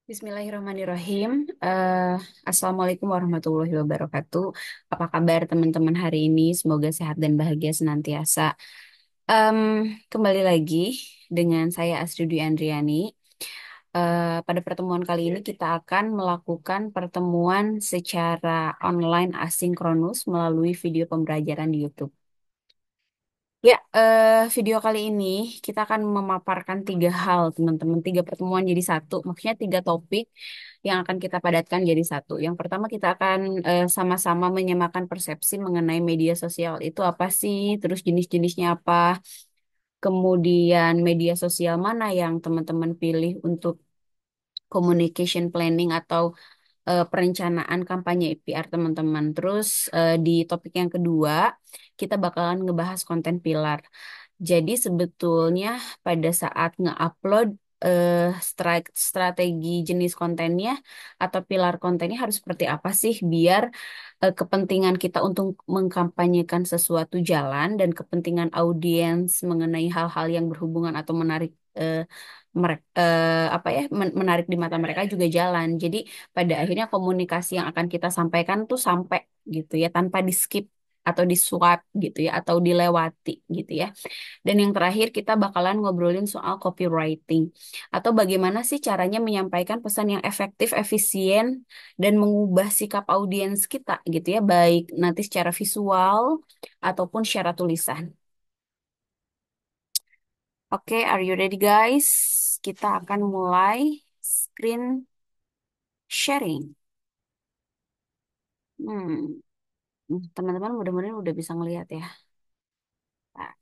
Bismillahirrahmanirrahim. Assalamualaikum warahmatullahi wabarakatuh. Apa kabar teman-teman hari ini? Semoga sehat dan bahagia senantiasa. Em, Kembali lagi dengan saya Asri Dwi Andriani. Pada pertemuan kali ini kita akan melakukan pertemuan secara online asinkronus melalui video pembelajaran di YouTube. Ya, video kali ini kita akan memaparkan tiga hal, teman-teman. Tiga pertemuan jadi satu, maksudnya tiga topik yang akan kita padatkan jadi satu. Yang pertama kita akan sama-sama menyamakan persepsi mengenai media sosial itu apa sih, terus jenis-jenisnya apa, kemudian media sosial mana yang teman-teman pilih untuk communication planning atau perencanaan kampanye PR teman-teman. Terus di topik yang kedua kita bakalan ngebahas konten pilar. Jadi sebetulnya pada saat nge-upload strategi jenis kontennya atau pilar kontennya harus seperti apa sih biar kepentingan kita untuk mengkampanyekan sesuatu jalan dan kepentingan audiens mengenai hal-hal yang berhubungan atau menarik apa ya menarik di mata mereka juga jalan. Jadi pada akhirnya komunikasi yang akan kita sampaikan tuh sampai gitu ya tanpa di skip atau di swap gitu ya atau dilewati gitu ya. Dan yang terakhir kita bakalan ngobrolin soal copywriting atau bagaimana sih caranya menyampaikan pesan yang efektif, efisien dan mengubah sikap audiens kita gitu ya, baik nanti secara visual ataupun secara tulisan. Oke, are you ready guys? Kita akan mulai screen sharing. Hmm, teman-teman mudah-mudahan udah bisa ngelihat ya. Nah,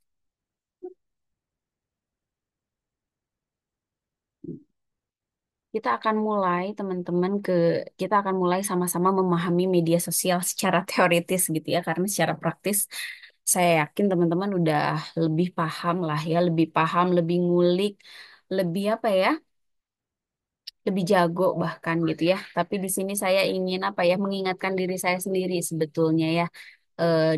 Kita akan mulai teman-teman kita akan mulai sama-sama memahami media sosial secara teoritis gitu ya karena secara praktis saya yakin teman-teman udah lebih paham lah ya, lebih paham, lebih ngulik, lebih apa ya? Lebih jago bahkan gitu ya. Tapi di sini saya ingin apa ya mengingatkan diri saya sendiri sebetulnya ya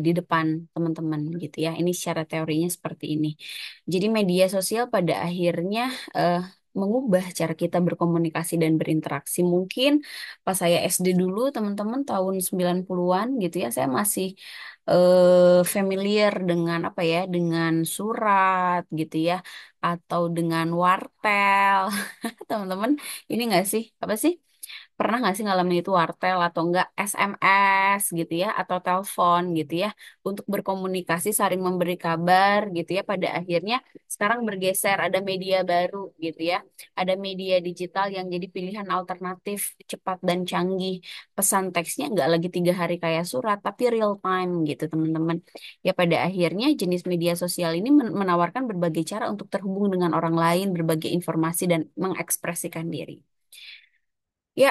di depan teman-teman gitu ya. Ini secara teorinya seperti ini. Jadi media sosial pada akhirnya eh, mengubah cara kita berkomunikasi dan berinteraksi. Mungkin pas saya SD dulu teman-teman tahun 90-an gitu ya, saya masih familiar dengan apa ya, dengan surat gitu ya atau dengan wartel. Teman-teman ini nggak sih apa sih pernah nggak sih ngalamin itu wartel atau enggak SMS gitu ya atau telepon gitu ya untuk berkomunikasi saling memberi kabar gitu ya pada akhirnya sekarang bergeser ada media baru gitu ya ada media digital yang jadi pilihan alternatif cepat dan canggih pesan teksnya nggak lagi 3 hari kayak surat tapi real time gitu teman-teman ya pada akhirnya jenis media sosial ini menawarkan berbagai cara untuk terhubung dengan orang lain berbagai informasi dan mengekspresikan diri. Ya,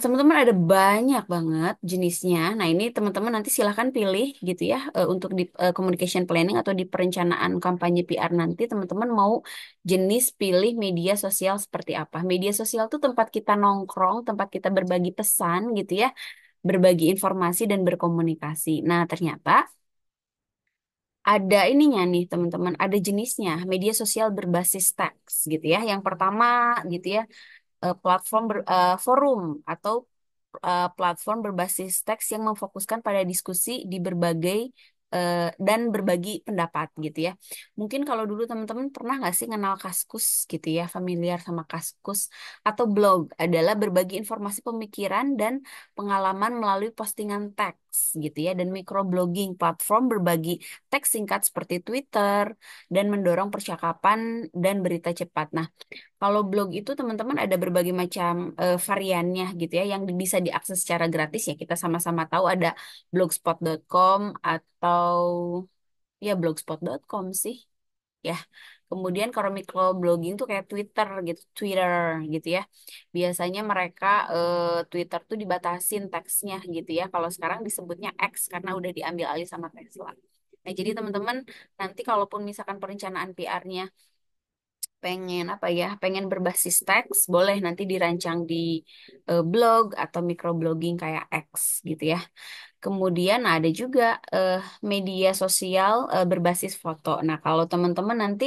teman-teman ada banyak banget jenisnya. Nah, ini teman-teman nanti silahkan pilih gitu ya untuk di communication planning atau di perencanaan kampanye PR nanti teman-teman mau jenis pilih media sosial seperti apa. Media sosial itu tempat kita nongkrong, tempat kita berbagi pesan gitu ya, berbagi informasi dan berkomunikasi. Nah, ternyata ada ininya nih teman-teman, ada jenisnya media sosial berbasis teks gitu ya. Yang pertama gitu ya forum atau platform berbasis teks yang memfokuskan pada diskusi di berbagai dan berbagi pendapat gitu ya. Mungkin kalau dulu teman-teman pernah nggak sih kenal Kaskus gitu ya, familiar sama Kaskus atau blog adalah berbagi informasi pemikiran dan pengalaman melalui postingan teks gitu ya dan microblogging platform berbagi teks singkat seperti Twitter dan mendorong percakapan dan berita cepat. Nah, kalau blog itu teman-teman ada berbagai macam variannya gitu ya yang bisa diakses secara gratis ya. Kita sama-sama tahu ada blogspot.com atau ya blogspot.com sih ya. Kemudian kalau microblogging tuh kayak Twitter gitu ya. Biasanya mereka Twitter tuh dibatasin teksnya gitu ya. Kalau sekarang disebutnya X karena udah diambil alih sama Tesla. Nah, jadi teman-teman nanti kalaupun misalkan perencanaan PR-nya pengen apa ya, pengen berbasis teks, boleh nanti dirancang di blog atau microblogging kayak X gitu ya. Kemudian ada juga eh, media sosial berbasis foto. Nah, kalau teman-teman nanti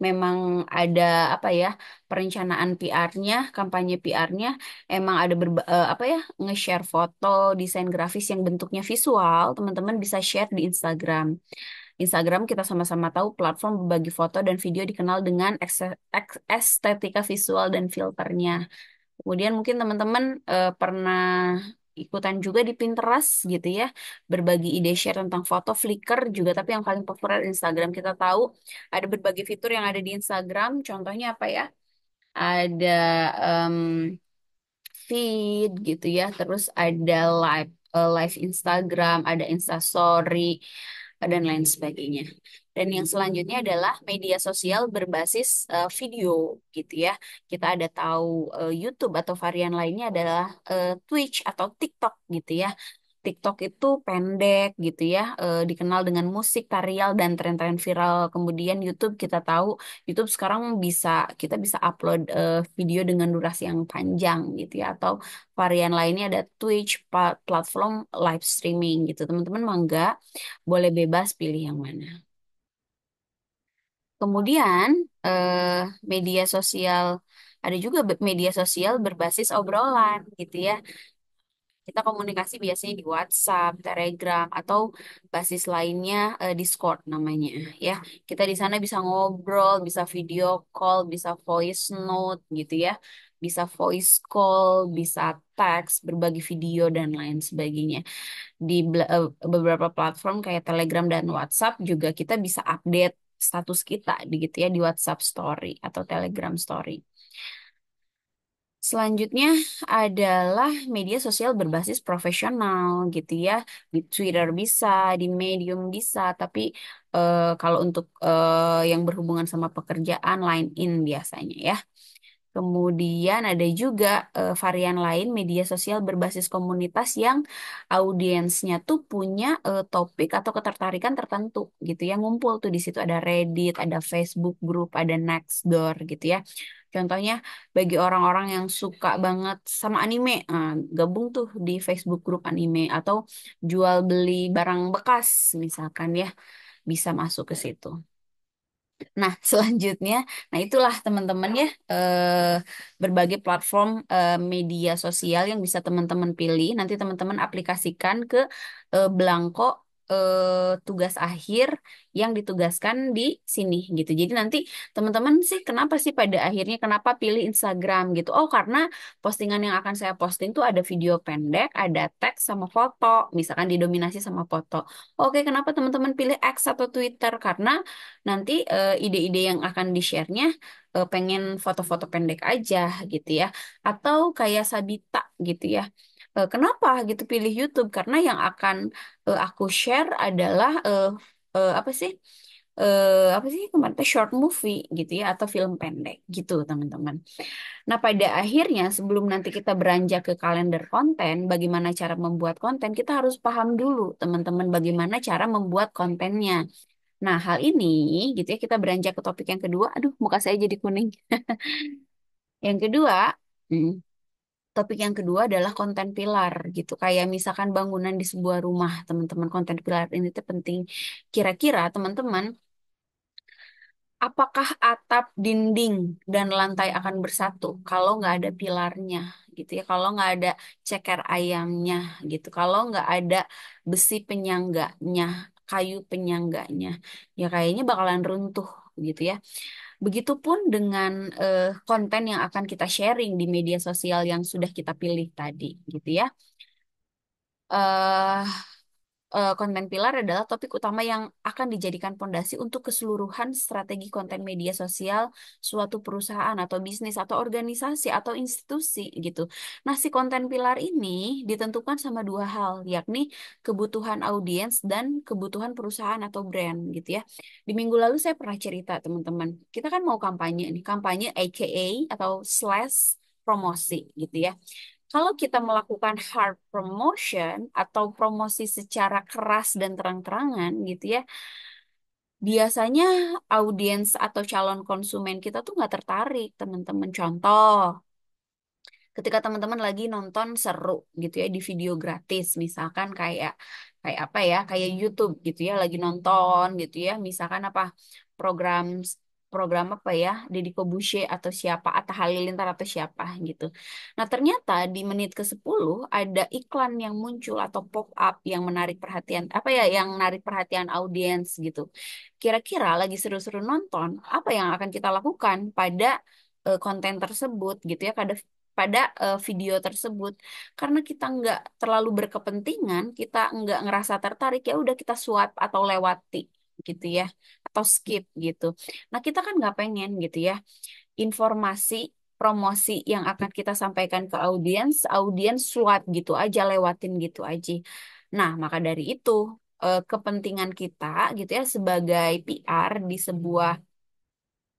memang ada apa ya perencanaan PR-nya, kampanye PR-nya, emang ada apa ya nge-share foto, desain grafis yang bentuknya visual, teman-teman bisa share di Instagram. Instagram kita sama-sama tahu platform berbagi foto dan video dikenal dengan estetika visual dan filternya. Kemudian mungkin teman-teman pernah ikutan juga di Pinterest gitu ya, berbagi ide share tentang foto Flickr juga, tapi yang paling populer Instagram. Kita tahu ada berbagai fitur yang ada di Instagram, contohnya apa ya? Ada em, feed gitu ya, terus ada live Instagram, ada Instastory, dan lain sebagainya. Dan yang selanjutnya adalah media sosial berbasis video gitu ya. Kita ada tahu YouTube atau varian lainnya adalah Twitch atau TikTok gitu ya. TikTok itu pendek gitu ya, dikenal dengan musik, tarial, dan tren-tren viral. Kemudian YouTube kita tahu, YouTube sekarang kita bisa upload video dengan durasi yang panjang gitu ya. Atau varian lainnya ada Twitch, platform live streaming gitu. Teman-teman mangga, boleh bebas pilih yang mana. Kemudian eh, media sosial, ada juga media sosial berbasis obrolan gitu ya. Kita komunikasi biasanya di WhatsApp, Telegram, atau basis lainnya Discord namanya ya. Kita di sana bisa ngobrol, bisa video call, bisa voice note gitu ya. Bisa voice call, bisa teks, berbagi video dan lain sebagainya. Di beberapa platform kayak Telegram dan WhatsApp juga kita bisa update status kita gitu ya di WhatsApp Story atau Telegram Story. Selanjutnya adalah media sosial berbasis profesional gitu ya. Di Twitter bisa, di Medium bisa, tapi kalau untuk yang berhubungan sama pekerjaan, LinkedIn biasanya ya. Kemudian ada juga varian lain media sosial berbasis komunitas yang audiensnya tuh punya topik atau ketertarikan tertentu gitu ya. Ngumpul tuh di situ ada Reddit, ada Facebook group, ada Nextdoor gitu ya. Contohnya bagi orang-orang yang suka banget sama anime, gabung tuh di Facebook group anime atau jual beli barang bekas misalkan ya, bisa masuk ke situ. Nah, selanjutnya, nah itulah teman-teman ya, berbagai platform media sosial yang bisa teman-teman pilih. Nanti teman-teman aplikasikan ke belangko tugas akhir yang ditugaskan di sini gitu. Jadi nanti teman-teman sih kenapa sih pada akhirnya kenapa pilih Instagram gitu? Oh, karena postingan yang akan saya posting tuh ada video pendek, ada teks sama foto, misalkan didominasi sama foto. Oke, kenapa teman-teman pilih X atau Twitter? Karena nanti ide-ide yang akan di-share-nya pengen foto-foto pendek aja gitu ya. Atau kayak Sabita gitu ya. Kenapa gitu pilih YouTube? Karena yang akan aku share adalah apa sih? Apa sih kemarin teh, short movie gitu ya atau film pendek gitu teman-teman. Nah, pada akhirnya sebelum nanti kita beranjak ke kalender konten, bagaimana cara membuat konten, kita harus paham dulu teman-teman bagaimana cara membuat kontennya. Nah, hal ini gitu ya, kita beranjak ke topik yang kedua. Aduh, muka saya jadi kuning. Yang kedua, hmm, topik yang kedua adalah konten pilar gitu. Kayak misalkan bangunan di sebuah rumah, teman-teman, konten pilar ini tuh penting. Kira-kira teman-teman, apakah atap, dinding, dan lantai akan bersatu kalau nggak ada pilarnya gitu ya? Kalau nggak ada ceker ayamnya gitu, kalau nggak ada besi penyangganya, kayu penyangganya, ya kayaknya bakalan runtuh gitu ya. Begitupun dengan konten yang akan kita sharing di media sosial yang sudah kita pilih tadi gitu ya. eh Konten pilar adalah topik utama yang akan dijadikan pondasi untuk keseluruhan strategi konten media sosial suatu perusahaan atau bisnis atau organisasi atau institusi gitu. Nah, si konten pilar ini ditentukan sama dua hal, yakni kebutuhan audiens dan kebutuhan perusahaan atau brand gitu ya. Di minggu lalu saya pernah cerita teman-teman, kita kan mau kampanye nih, kampanye AKA atau slash promosi gitu ya. Kalau kita melakukan hard promotion atau promosi secara keras dan terang-terangan gitu ya, biasanya audiens atau calon konsumen kita tuh nggak tertarik, teman-teman. Contoh, ketika teman-teman lagi nonton seru gitu ya di video gratis, misalkan kayak kayak apa ya, kayak YouTube gitu ya, lagi nonton gitu ya, misalkan apa, program program apa ya, Deddy Corbuzier atau siapa, Atta Halilintar atau siapa gitu. Nah, ternyata di menit ke-10 ada iklan yang muncul atau pop up yang menarik perhatian, apa ya, yang menarik perhatian audiens gitu. Kira-kira lagi seru-seru nonton, apa yang akan kita lakukan pada konten tersebut gitu ya, pada video tersebut, karena kita nggak terlalu berkepentingan, kita nggak ngerasa tertarik, ya udah kita swipe atau lewati gitu ya, atau skip gitu. Nah, kita kan nggak pengen gitu ya, informasi promosi yang akan kita sampaikan ke audiens, audiens swipe gitu aja, lewatin gitu aja. Nah, maka dari itu kepentingan kita gitu ya sebagai PR di sebuah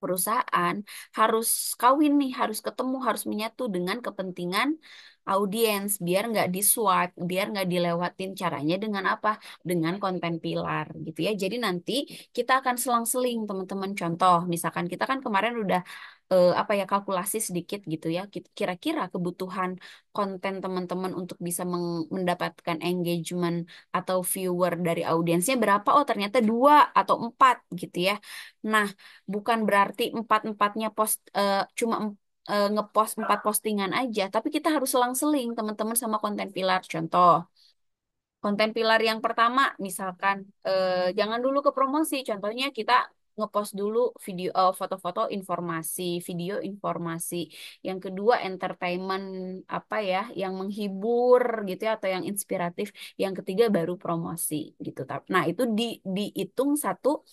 perusahaan harus kawin nih, harus ketemu, harus menyatu dengan kepentingan audiens, biar nggak di swipe, biar nggak dilewatin. Caranya dengan apa? Dengan konten pilar gitu ya. Jadi nanti kita akan selang-seling teman-teman. Contoh, misalkan kita kan kemarin udah apa ya, kalkulasi sedikit gitu ya. Kira-kira kebutuhan konten teman-teman untuk bisa mendapatkan engagement atau viewer dari audiensnya berapa? Oh, ternyata dua atau empat gitu ya. Nah, bukan berarti empat-empatnya cuma ngepost 4 postingan aja, tapi kita harus selang-seling teman-teman sama konten pilar. Contoh, konten pilar yang pertama, misalkan jangan dulu ke promosi. Contohnya kita ngepost dulu video, foto-foto informasi, video informasi. Yang kedua entertainment, apa ya, yang menghibur gitu ya, atau yang inspiratif. Yang ketiga baru promosi gitu. Nah, itu dihitung satu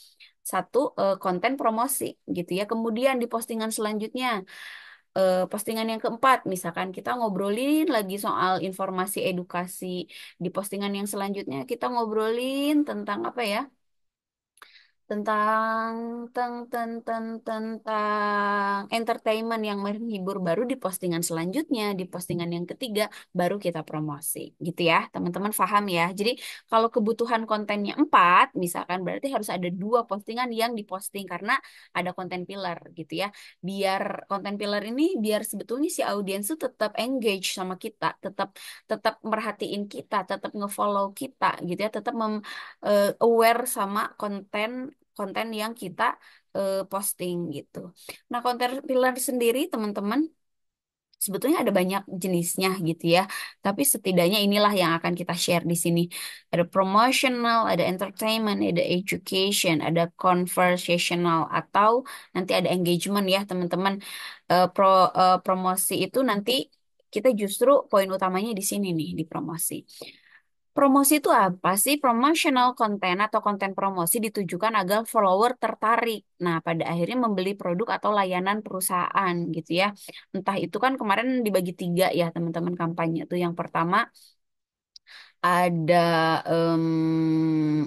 satu konten promosi gitu ya. Kemudian di postingan selanjutnya, postingan yang keempat, misalkan kita ngobrolin lagi soal informasi edukasi. Di postingan yang selanjutnya kita ngobrolin tentang apa ya? Tentang tentang entertainment yang menghibur, baru di postingan selanjutnya, di postingan yang ketiga baru kita promosi gitu ya, teman-teman paham ya. Jadi kalau kebutuhan kontennya 4 misalkan, berarti harus ada 2 postingan yang diposting karena ada konten pillar gitu ya, biar konten pillar ini, biar sebetulnya si audiens tuh tetap engage sama kita, tetap tetap merhatiin kita, tetap ngefollow kita gitu ya, tetap aware sama konten konten yang kita posting gitu. Nah, konten pillar sendiri teman-teman sebetulnya ada banyak jenisnya gitu ya. Tapi setidaknya inilah yang akan kita share di sini. Ada promotional, ada entertainment, ada education, ada conversational, atau nanti ada engagement ya teman-teman. Promosi itu nanti kita justru poin utamanya di sini nih, di promosi. Promosi itu apa sih? Promotional content atau konten promosi ditujukan agar follower tertarik. Nah, pada akhirnya membeli produk atau layanan perusahaan gitu ya. Entah itu kan kemarin dibagi 3 ya teman-teman kampanye itu. Yang pertama ada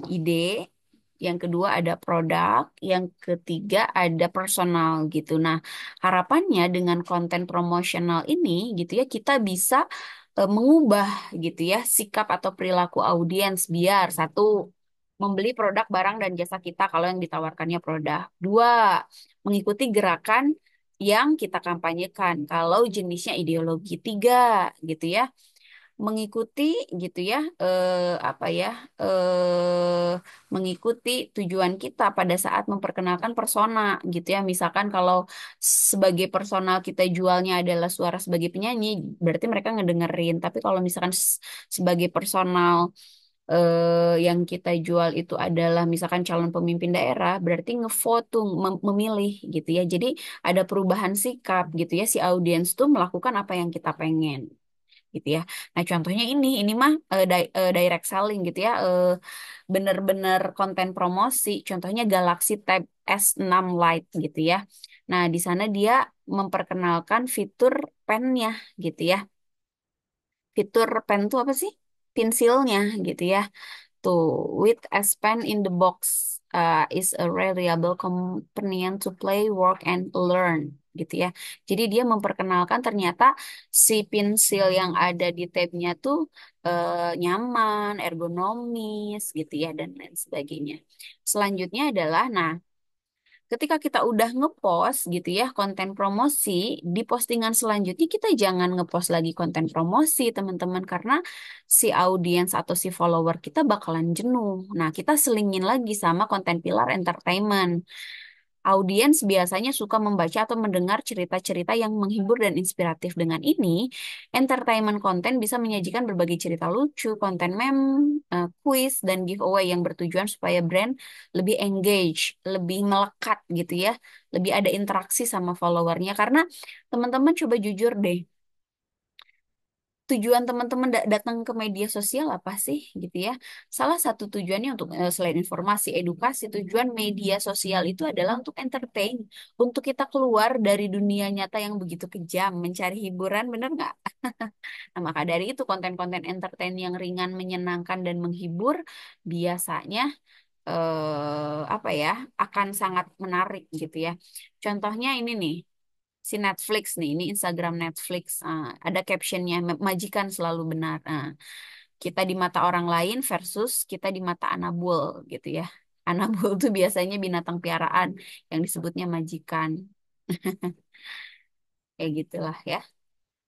ide, yang kedua ada produk, yang ketiga ada personal gitu. Nah, harapannya dengan konten promosional ini gitu ya, kita bisa mengubah gitu ya sikap atau perilaku audiens, biar satu, membeli produk barang dan jasa kita kalau yang ditawarkannya produk. Dua, mengikuti gerakan yang kita kampanyekan kalau jenisnya ideologi. Tiga, gitu ya, mengikuti gitu ya, apa ya, mengikuti tujuan kita pada saat memperkenalkan persona gitu ya. Misalkan kalau sebagai personal kita jualnya adalah suara sebagai penyanyi, berarti mereka ngedengerin. Tapi kalau misalkan sebagai personal yang kita jual itu adalah misalkan calon pemimpin daerah, berarti ngevote tuh, memilih gitu ya. Jadi ada perubahan sikap gitu ya, si audiens tuh melakukan apa yang kita pengen gitu ya. Nah, contohnya ini mah direct selling gitu ya, bener-bener konten promosi. Contohnya Galaxy Tab S6 Lite gitu ya. Nah, di sana dia memperkenalkan fitur pennya gitu ya. Fitur pen tuh apa sih? Pensilnya gitu ya. Tuh, with S Pen in the box is a reliable companion to play, work, and learn gitu ya. Jadi dia memperkenalkan ternyata si pensil yang ada di tabnya tuh nyaman, ergonomis gitu ya, dan lain sebagainya. Selanjutnya adalah, nah, Ketika kita udah ngepost gitu ya konten promosi, di postingan selanjutnya kita jangan ngepost lagi konten promosi teman-teman karena si audiens atau si follower kita bakalan jenuh. Nah, kita selingin lagi sama konten pilar entertainment. Audiens biasanya suka membaca atau mendengar cerita-cerita yang menghibur dan inspiratif. Dengan ini, entertainment content bisa menyajikan berbagai cerita lucu, konten meme, quiz, dan giveaway yang bertujuan supaya brand lebih engage, lebih melekat gitu ya, lebih ada interaksi sama followernya. Karena teman-teman coba jujur deh, tujuan teman-teman datang ke media sosial apa sih gitu ya? Salah satu tujuannya untuk selain informasi, edukasi, tujuan media sosial itu adalah untuk entertain, untuk kita keluar dari dunia nyata yang begitu kejam, mencari hiburan, bener nggak? Nah, maka dari itu konten-konten entertain yang ringan, menyenangkan dan menghibur biasanya apa ya akan sangat menarik gitu ya. Contohnya ini nih si Netflix nih, ini Instagram Netflix. Ada captionnya, majikan selalu benar. Kita di mata orang lain versus kita di mata Anabul gitu ya. Anabul tuh biasanya binatang piaraan yang disebutnya majikan. Kayak gitulah ya.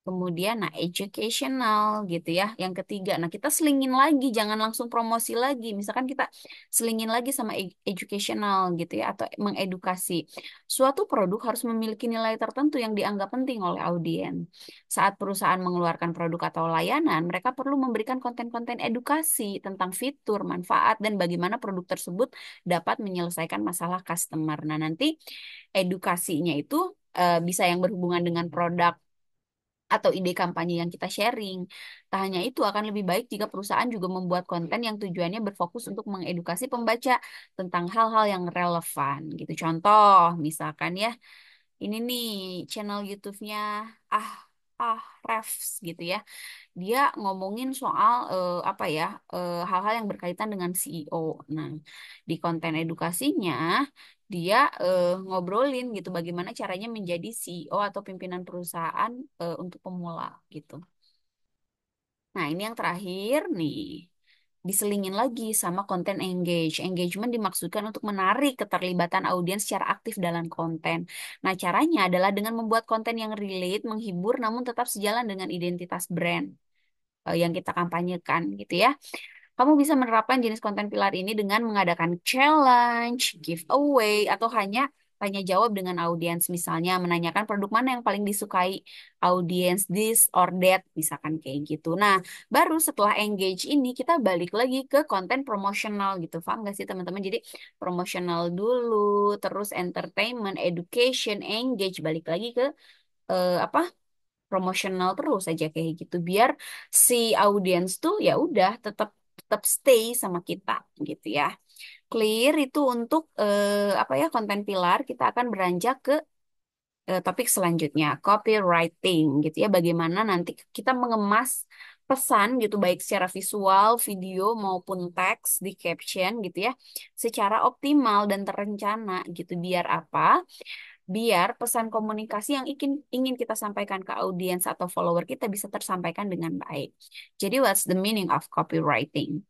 Kemudian, nah, educational gitu ya. Yang ketiga, nah kita selingin lagi, jangan langsung promosi lagi. Misalkan kita selingin lagi sama educational gitu ya, atau mengedukasi. Suatu produk harus memiliki nilai tertentu yang dianggap penting oleh audiens. Saat perusahaan mengeluarkan produk atau layanan, mereka perlu memberikan konten-konten edukasi tentang fitur, manfaat, dan bagaimana produk tersebut dapat menyelesaikan masalah customer. Nah, nanti edukasinya itu bisa yang berhubungan dengan produk atau ide kampanye yang kita sharing. Tak hanya itu, akan lebih baik jika perusahaan juga membuat konten yang tujuannya berfokus untuk mengedukasi pembaca tentang hal-hal yang relevan gitu. Contoh, misalkan ya, ini nih channel YouTube-nya ah ah Refs gitu ya. Dia ngomongin soal apa ya hal-hal yang berkaitan dengan CEO. Nah, di konten edukasinya dia ngobrolin gitu bagaimana caranya menjadi CEO atau pimpinan perusahaan untuk pemula gitu. Nah, ini yang terakhir nih. Diselingin lagi sama konten engage. Engagement dimaksudkan untuk menarik keterlibatan audiens secara aktif dalam konten. Nah, caranya adalah dengan membuat konten yang relate, menghibur, namun tetap sejalan dengan identitas brand yang kita kampanyekan gitu ya. Kamu bisa menerapkan jenis konten pilar ini dengan mengadakan challenge, giveaway, atau hanya tanya jawab dengan audiens. Misalnya menanyakan produk mana yang paling disukai audiens, this or that, misalkan kayak gitu. Nah, baru setelah engage ini kita balik lagi ke konten promosional gitu. Paham gak sih teman-teman? Jadi promosional dulu, terus entertainment, education, engage, balik lagi ke apa? Promosional terus aja kayak gitu biar si audiens tuh ya udah tetap tetap stay sama kita gitu ya. Clear itu untuk apa ya konten pilar kita akan beranjak ke topik selanjutnya copywriting gitu ya. Bagaimana nanti kita mengemas pesan gitu baik secara visual, video maupun teks di caption gitu ya secara optimal dan terencana gitu biar apa? Biar pesan komunikasi yang ingin kita sampaikan ke audiens atau follower kita bisa tersampaikan dengan baik. Jadi, what's the meaning of copywriting?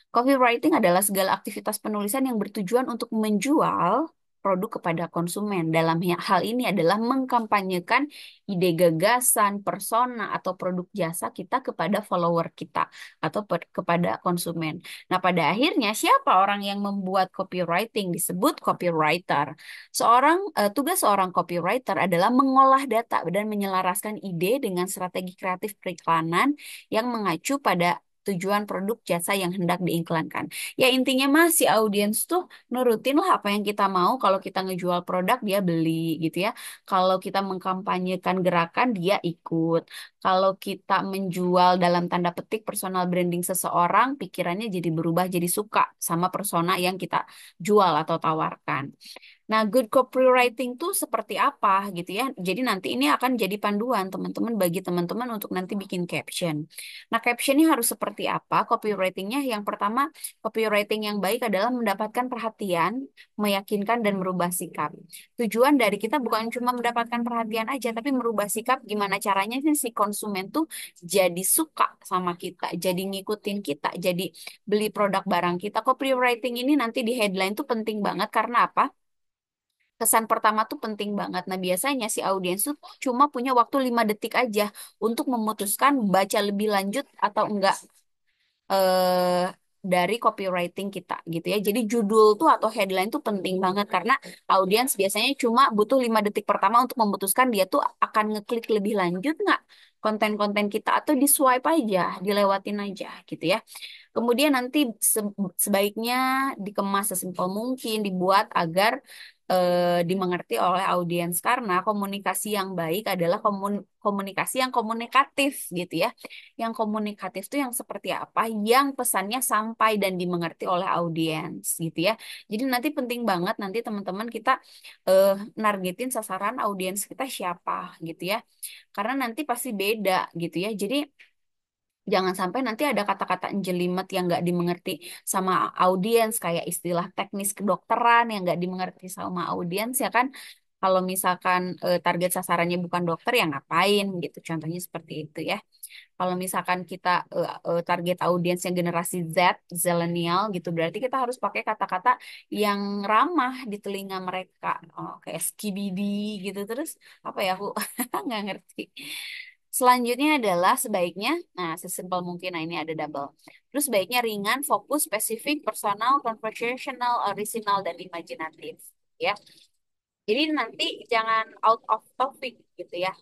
Copywriting adalah segala aktivitas penulisan yang bertujuan untuk menjual produk kepada konsumen. Dalam hal ini adalah mengkampanyekan ide gagasan, persona, atau produk jasa kita kepada follower kita atau kepada konsumen. Nah, pada akhirnya siapa orang yang membuat copywriting disebut copywriter. Tugas seorang copywriter adalah mengolah data dan menyelaraskan ide dengan strategi kreatif periklanan yang mengacu pada tujuan produk jasa yang hendak diiklankan. Ya intinya mah si audiens tuh nurutin lah apa yang kita mau. Kalau kita ngejual produk dia beli gitu ya. Kalau kita mengkampanyekan gerakan dia ikut. Kalau kita menjual dalam tanda petik personal branding seseorang, pikirannya jadi berubah jadi suka sama persona yang kita jual atau tawarkan. Nah, good copywriting tuh seperti apa gitu ya. Jadi nanti ini akan jadi panduan teman-teman bagi teman-teman untuk nanti bikin caption. Nah, captionnya harus seperti apa? Copywritingnya yang pertama, copywriting yang baik adalah mendapatkan perhatian, meyakinkan dan merubah sikap. Tujuan dari kita bukan cuma mendapatkan perhatian aja, tapi merubah sikap gimana caranya sih si konsumen tuh jadi suka sama kita, jadi ngikutin kita, jadi beli produk barang kita. Copywriting ini nanti di headline tuh penting banget karena apa? Kesan pertama tuh penting banget. Nah, biasanya si audiens tuh cuma punya waktu 5 detik aja untuk memutuskan baca lebih lanjut atau enggak eh dari copywriting kita gitu ya. Jadi judul tuh atau headline tuh penting banget karena audiens biasanya cuma butuh 5 detik pertama untuk memutuskan dia tuh akan ngeklik lebih lanjut nggak konten-konten kita atau di swipe aja, dilewatin aja gitu ya. Kemudian nanti sebaiknya dikemas sesimpel mungkin, dibuat agar dimengerti oleh audiens karena komunikasi yang baik adalah komunikasi yang komunikatif gitu ya. Yang komunikatif itu yang seperti apa? Yang pesannya sampai dan dimengerti oleh audiens gitu ya. Jadi nanti penting banget nanti teman-teman kita eh, nargetin sasaran audiens kita siapa gitu ya. Karena nanti pasti beda gitu ya. Jadi jangan sampai nanti ada kata-kata jelimet yang nggak dimengerti sama audiens, kayak istilah teknis kedokteran yang nggak dimengerti sama audiens ya kan. Kalau misalkan target sasarannya bukan dokter ya ngapain gitu. Contohnya seperti itu ya. Kalau misalkan kita target audiensnya generasi Z, zillennial gitu, berarti kita harus pakai kata-kata yang ramah di telinga mereka. Oh, kayak skibidi gitu. Terus apa ya aku nggak ngerti. Selanjutnya adalah sebaiknya, nah sesimpel mungkin, nah ini ada double. Terus sebaiknya ringan, fokus, spesifik, personal, conversational, original, dan imajinatif. Ya, jadi nanti jangan out of topic gitu ya.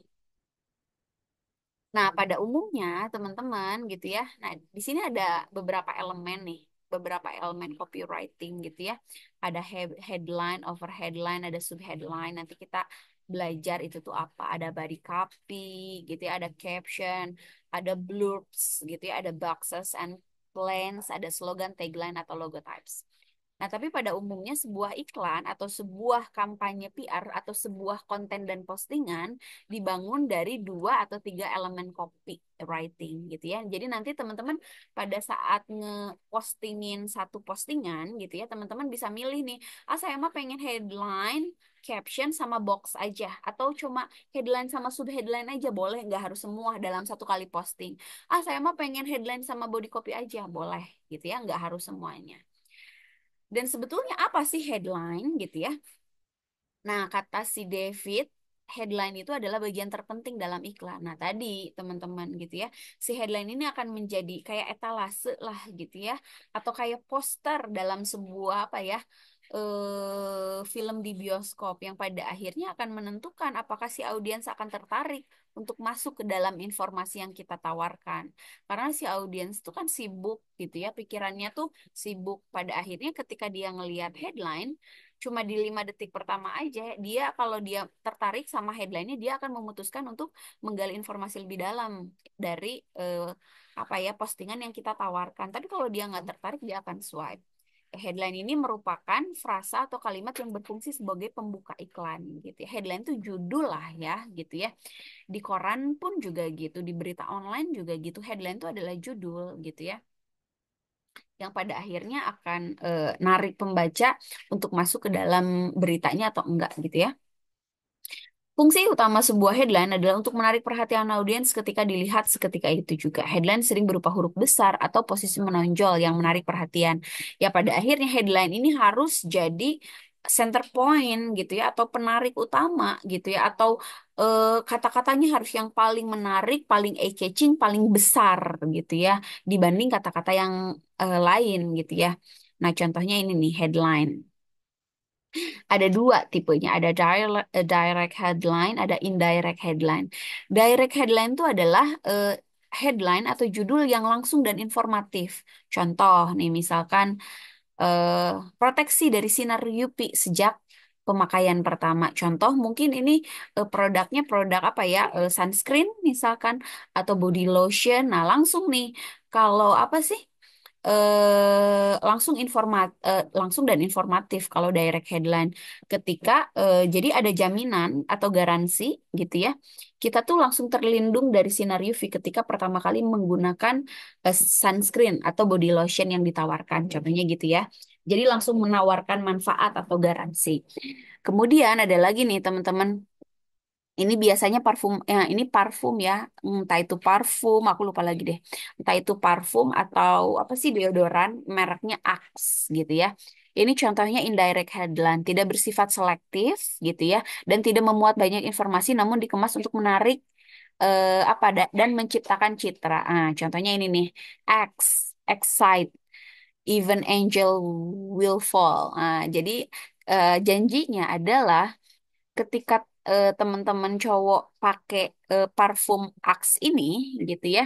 Nah, pada umumnya teman-teman gitu ya. Nah, di sini ada beberapa elemen nih, beberapa elemen copywriting gitu ya. Ada headline, over headline, ada sub headline. Nanti kita belajar itu tuh apa. Ada body copy gitu ya, ada caption, ada blurbs gitu ya, ada boxes and plans, ada slogan, tagline atau logo types. Nah, tapi pada umumnya sebuah iklan atau sebuah kampanye PR atau sebuah konten dan postingan dibangun dari dua atau tiga elemen copywriting gitu ya. Jadi nanti teman-teman pada saat nge-postingin satu postingan gitu ya, teman-teman bisa milih nih, ah saya mah pengen headline, caption sama box aja atau cuma headline sama sub headline aja boleh, nggak harus semua dalam satu kali posting. Ah saya mah pengen headline sama body copy aja boleh gitu ya, nggak harus semuanya. Dan sebetulnya apa sih headline gitu ya? Nah, kata si David, headline itu adalah bagian terpenting dalam iklan. Nah, tadi teman-teman gitu ya, si headline ini akan menjadi kayak etalase lah gitu ya, atau kayak poster dalam sebuah apa ya, film di bioskop yang pada akhirnya akan menentukan apakah si audiens akan tertarik untuk masuk ke dalam informasi yang kita tawarkan. Karena si audiens itu kan sibuk gitu ya, pikirannya tuh sibuk. Pada akhirnya ketika dia ngelihat headline, cuma di 5 detik pertama aja dia kalau dia tertarik sama headline-nya dia akan memutuskan untuk menggali informasi lebih dalam dari apa ya postingan yang kita tawarkan. Tapi kalau dia nggak tertarik dia akan swipe. Headline ini merupakan frasa atau kalimat yang berfungsi sebagai pembuka iklan gitu ya. Headline itu judul lah ya gitu ya. Di koran pun juga gitu, di berita online juga gitu. Headline itu adalah judul gitu ya yang pada akhirnya akan narik pembaca untuk masuk ke dalam beritanya atau enggak gitu ya. Fungsi utama sebuah headline adalah untuk menarik perhatian audiens ketika dilihat seketika itu juga. Headline sering berupa huruf besar atau posisi menonjol yang menarik perhatian. Ya pada akhirnya headline ini harus jadi center point gitu ya atau penarik utama gitu ya atau kata-katanya harus yang paling menarik, paling eye-catching, paling besar gitu ya dibanding kata-kata yang lain gitu ya. Nah, contohnya ini nih headline. Ada dua tipenya, ada direct headline, ada indirect headline. Direct headline itu adalah headline atau judul yang langsung dan informatif. Contoh nih, misalkan proteksi dari sinar UV sejak pemakaian pertama. Contoh mungkin ini produknya produk apa ya, sunscreen misalkan atau body lotion. Nah, langsung nih, kalau apa sih? Langsung dan informatif kalau direct headline ketika jadi ada jaminan atau garansi gitu ya kita tuh langsung terlindung dari sinar UV ketika pertama kali menggunakan sunscreen atau body lotion yang ditawarkan contohnya gitu ya jadi langsung menawarkan manfaat atau garansi kemudian ada lagi nih teman-teman ini biasanya parfum, ya ini parfum ya, entah itu parfum, aku lupa lagi deh, entah itu parfum atau apa sih deodoran, mereknya Axe gitu ya. Ini contohnya indirect headline, tidak bersifat selektif gitu ya, dan tidak memuat banyak informasi namun dikemas untuk menarik dan menciptakan citra. Ah, contohnya ini nih, X, excite, even angel will fall. Ah, jadi janjinya adalah ketika teman-teman cowok pakai parfum Axe ini gitu ya,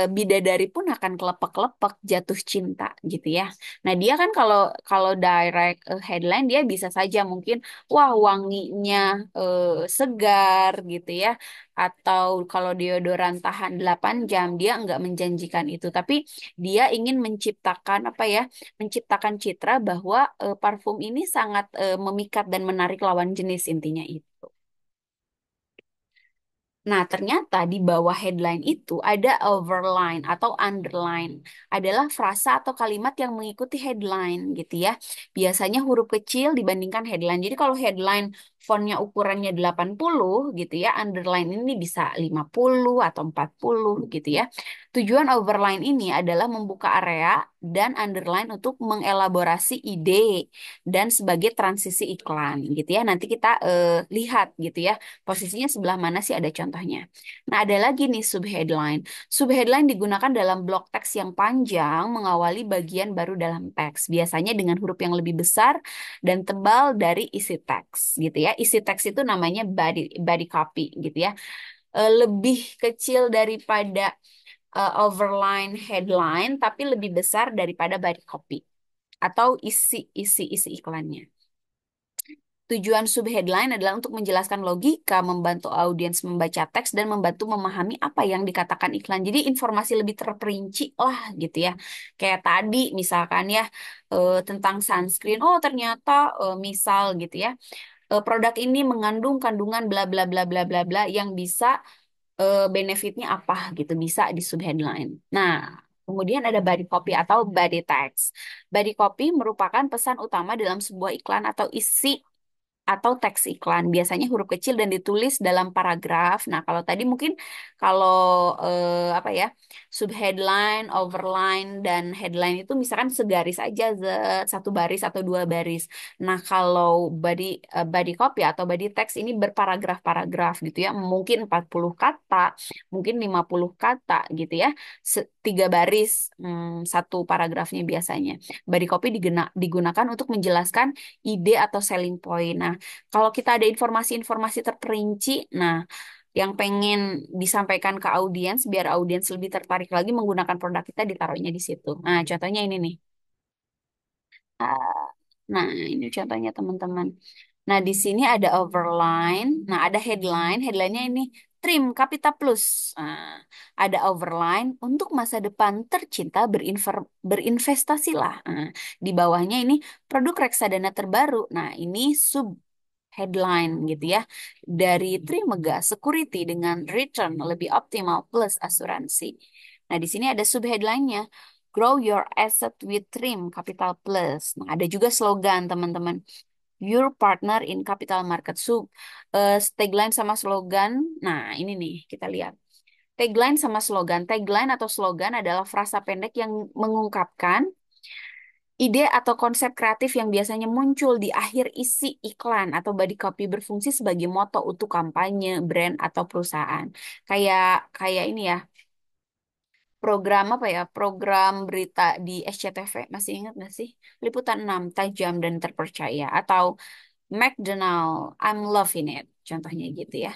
bidadari pun akan kelepek-kelepek jatuh cinta gitu ya. Nah dia kan kalau kalau direct headline dia bisa saja mungkin wah wanginya segar gitu ya. Atau kalau deodoran tahan 8 jam dia nggak menjanjikan itu. Tapi dia ingin menciptakan apa ya? Menciptakan citra bahwa parfum ini sangat memikat dan menarik lawan jenis intinya itu. Nah, ternyata di bawah headline itu ada overline atau underline. Adalah frasa atau kalimat yang mengikuti headline gitu ya. Biasanya huruf kecil dibandingkan headline. Jadi kalau headline fontnya ukurannya 80 gitu ya, underline ini bisa 50 atau 40 gitu ya. Tujuan overline ini adalah membuka area dan underline untuk mengelaborasi ide dan sebagai transisi iklan gitu ya. Nanti kita lihat gitu ya posisinya sebelah mana sih ada contohnya. Nah, ada lagi nih subheadline. Subheadline digunakan dalam blok teks yang panjang mengawali bagian baru dalam teks, biasanya dengan huruf yang lebih besar dan tebal dari isi teks gitu ya. Isi teks itu namanya body copy gitu ya. Lebih kecil daripada overline headline tapi lebih besar daripada body copy atau isi iklannya. Tujuan subheadline adalah untuk menjelaskan logika, membantu audiens membaca teks, dan membantu memahami apa yang dikatakan iklan. Jadi informasi lebih terperinci lah gitu ya. Kayak tadi misalkan ya tentang sunscreen. Oh ternyata misal gitu ya. Produk ini mengandung kandungan bla bla bla bla bla bla yang bisa benefitnya apa gitu. Bisa di subheadline. Nah, kemudian ada body copy atau body text. Body copy merupakan pesan utama dalam sebuah iklan atau isi atau teks iklan. Biasanya huruf kecil dan ditulis dalam paragraf. Nah, kalau tadi mungkin kalau apa ya, subheadline, overline dan headline itu misalkan segaris aja, satu baris atau dua baris. Nah, kalau body copy atau body text ini berparagraf-paragraf gitu ya. Mungkin 40 kata, mungkin 50 kata gitu ya. Tiga baris satu paragrafnya biasanya. Body copy digunakan untuk menjelaskan ide atau selling point. Nah, kalau kita ada informasi-informasi terperinci, nah, yang pengen disampaikan ke audiens, biar audiens lebih tertarik lagi menggunakan produk kita, ditaruhnya di situ. Nah, contohnya ini nih. Ah, Nah, ini contohnya teman-teman. Nah, di sini ada overline. Nah, ada headline. Headline-nya ini Trim Kapita Plus. Nah, ada overline untuk masa depan tercinta berinvestasilah. Nah, di bawahnya ini produk reksadana terbaru. Nah, ini sub headline gitu ya. Dari Trimega Security dengan return lebih optimal plus asuransi. Nah, di sini ada sub headline-nya. Grow your asset with Trim Capital Plus. Nah, ada juga slogan teman-teman. Your partner in capital market. Tagline sama slogan. Nah, ini nih kita lihat. Tagline sama slogan. Tagline atau slogan adalah frasa pendek yang mengungkapkan ide atau konsep kreatif yang biasanya muncul di akhir isi iklan atau body copy berfungsi sebagai moto untuk kampanye, brand atau perusahaan. Kayak kayak ini ya, program apa ya? Program berita di SCTV. Masih ingat nggak sih? Liputan 6 tajam dan terpercaya atau McDonald, I'm loving it. Contohnya gitu ya.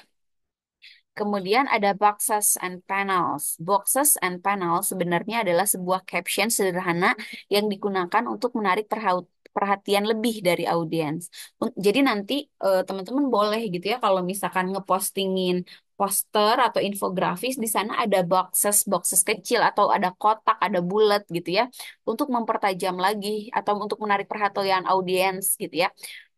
Kemudian ada boxes and panels. Boxes and panels sebenarnya adalah sebuah caption sederhana yang digunakan untuk menarik perhatian lebih dari audiens. Jadi nanti teman-teman boleh gitu ya kalau misalkan ngepostingin poster atau infografis di sana ada boxes kecil atau ada kotak, ada bulat gitu ya untuk mempertajam lagi atau untuk menarik perhatian audiens gitu ya.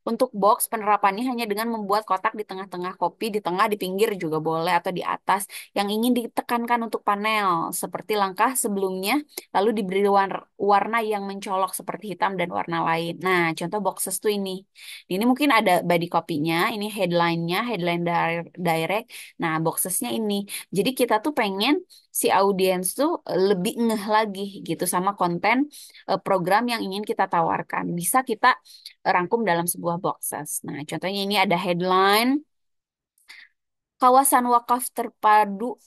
Untuk box, penerapannya hanya dengan membuat kotak di tengah-tengah kopi, di tengah, di pinggir juga boleh, atau di atas yang ingin ditekankan untuk panel. Seperti langkah sebelumnya, lalu diberi warna yang mencolok seperti hitam dan warna lain. Nah, contoh boxes tuh ini. Ini mungkin ada body copy-nya, ini headline-nya, headline direct. Nah, boxesnya ini. Jadi kita tuh pengen si audiens tuh lebih ngeh lagi gitu sama konten program yang ingin kita tawarkan. Bisa kita rangkum dalam sebuah boxes. Nah, contohnya ini ada headline, kawasan wakaf terpadu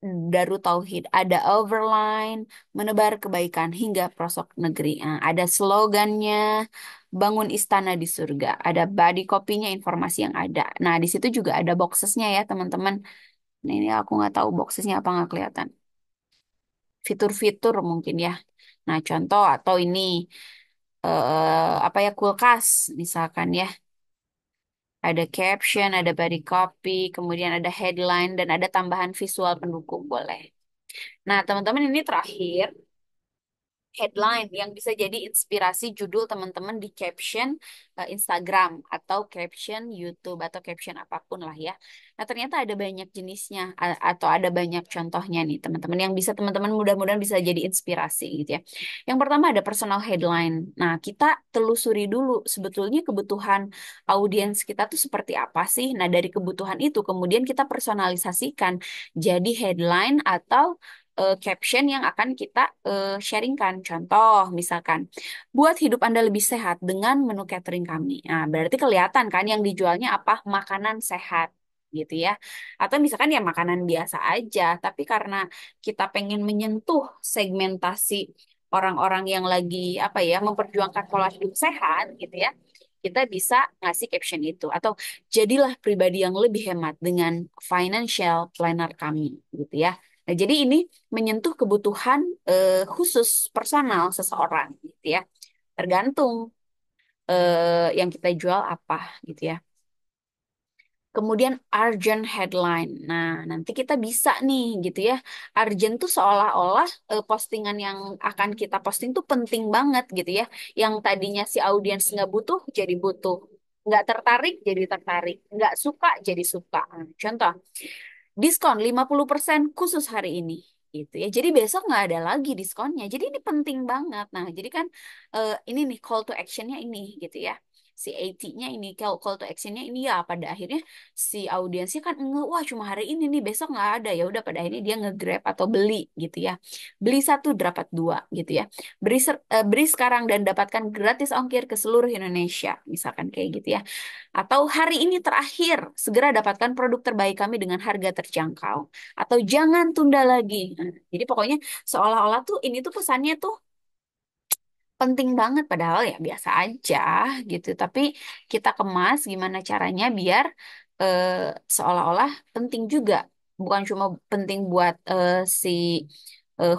Darut Tauhid. Ada overline, menebar kebaikan hingga pelosok negeri. Nah, ada slogannya, bangun istana di surga. Ada body copy-nya, informasi yang ada. Nah, di situ juga ada boxesnya ya, teman-teman. Nah, ini aku nggak tahu boxesnya apa nggak kelihatan. Fitur-fitur mungkin ya. Nah, contoh atau ini apa ya kulkas misalkan ya. Ada caption, ada body copy, kemudian ada headline, dan ada tambahan visual pendukung boleh. Nah, teman-teman ini terakhir headline yang bisa jadi inspirasi judul teman-teman di caption Instagram atau caption YouTube atau caption apapun lah ya. Nah, ternyata ada banyak jenisnya atau ada banyak contohnya nih teman-teman yang bisa teman-teman mudah-mudahan bisa jadi inspirasi gitu ya. Yang pertama ada personal headline. Nah, kita telusuri dulu sebetulnya kebutuhan audiens kita tuh seperti apa sih. Nah, dari kebutuhan itu kemudian kita personalisasikan jadi headline atau caption yang akan kita sharingkan. Contoh, misalkan, buat hidup Anda lebih sehat dengan menu catering kami. Nah, berarti kelihatan kan yang dijualnya apa? Makanan sehat gitu ya. Atau misalkan ya makanan biasa aja, tapi karena kita pengen menyentuh segmentasi orang-orang yang lagi apa ya memperjuangkan pola hidup sehat gitu ya. Kita bisa ngasih caption itu atau jadilah pribadi yang lebih hemat dengan financial planner kami gitu ya. Nah, jadi ini menyentuh kebutuhan khusus personal seseorang gitu ya. Tergantung yang kita jual apa gitu ya. Kemudian urgent headline. Nah, nanti kita bisa nih gitu ya. Urgent tuh seolah-olah postingan yang akan kita posting tuh penting banget gitu ya. Yang tadinya si audiens nggak butuh jadi butuh. Nggak tertarik jadi tertarik. Nggak suka jadi suka. Nah, contoh, diskon 50% khusus hari ini gitu ya. Jadi besok nggak ada lagi diskonnya. Jadi ini penting banget. Nah, jadi kan ini nih call to actionnya ini gitu ya. Si AT-nya ini call to actionnya ini ya pada akhirnya si audiensnya kan wah cuma hari ini nih besok nggak ada ya udah pada akhirnya dia nge-grab atau beli gitu ya. Beli satu dapat dua gitu ya. Beri sekarang dan dapatkan gratis ongkir ke seluruh Indonesia misalkan kayak gitu ya. Atau hari ini terakhir, segera dapatkan produk terbaik kami dengan harga terjangkau. Atau jangan tunda lagi. Nah, jadi pokoknya seolah-olah tuh ini tuh pesannya tuh penting banget padahal ya biasa aja gitu. Tapi kita kemas gimana caranya biar eh, seolah-olah penting juga. Bukan cuma penting buat si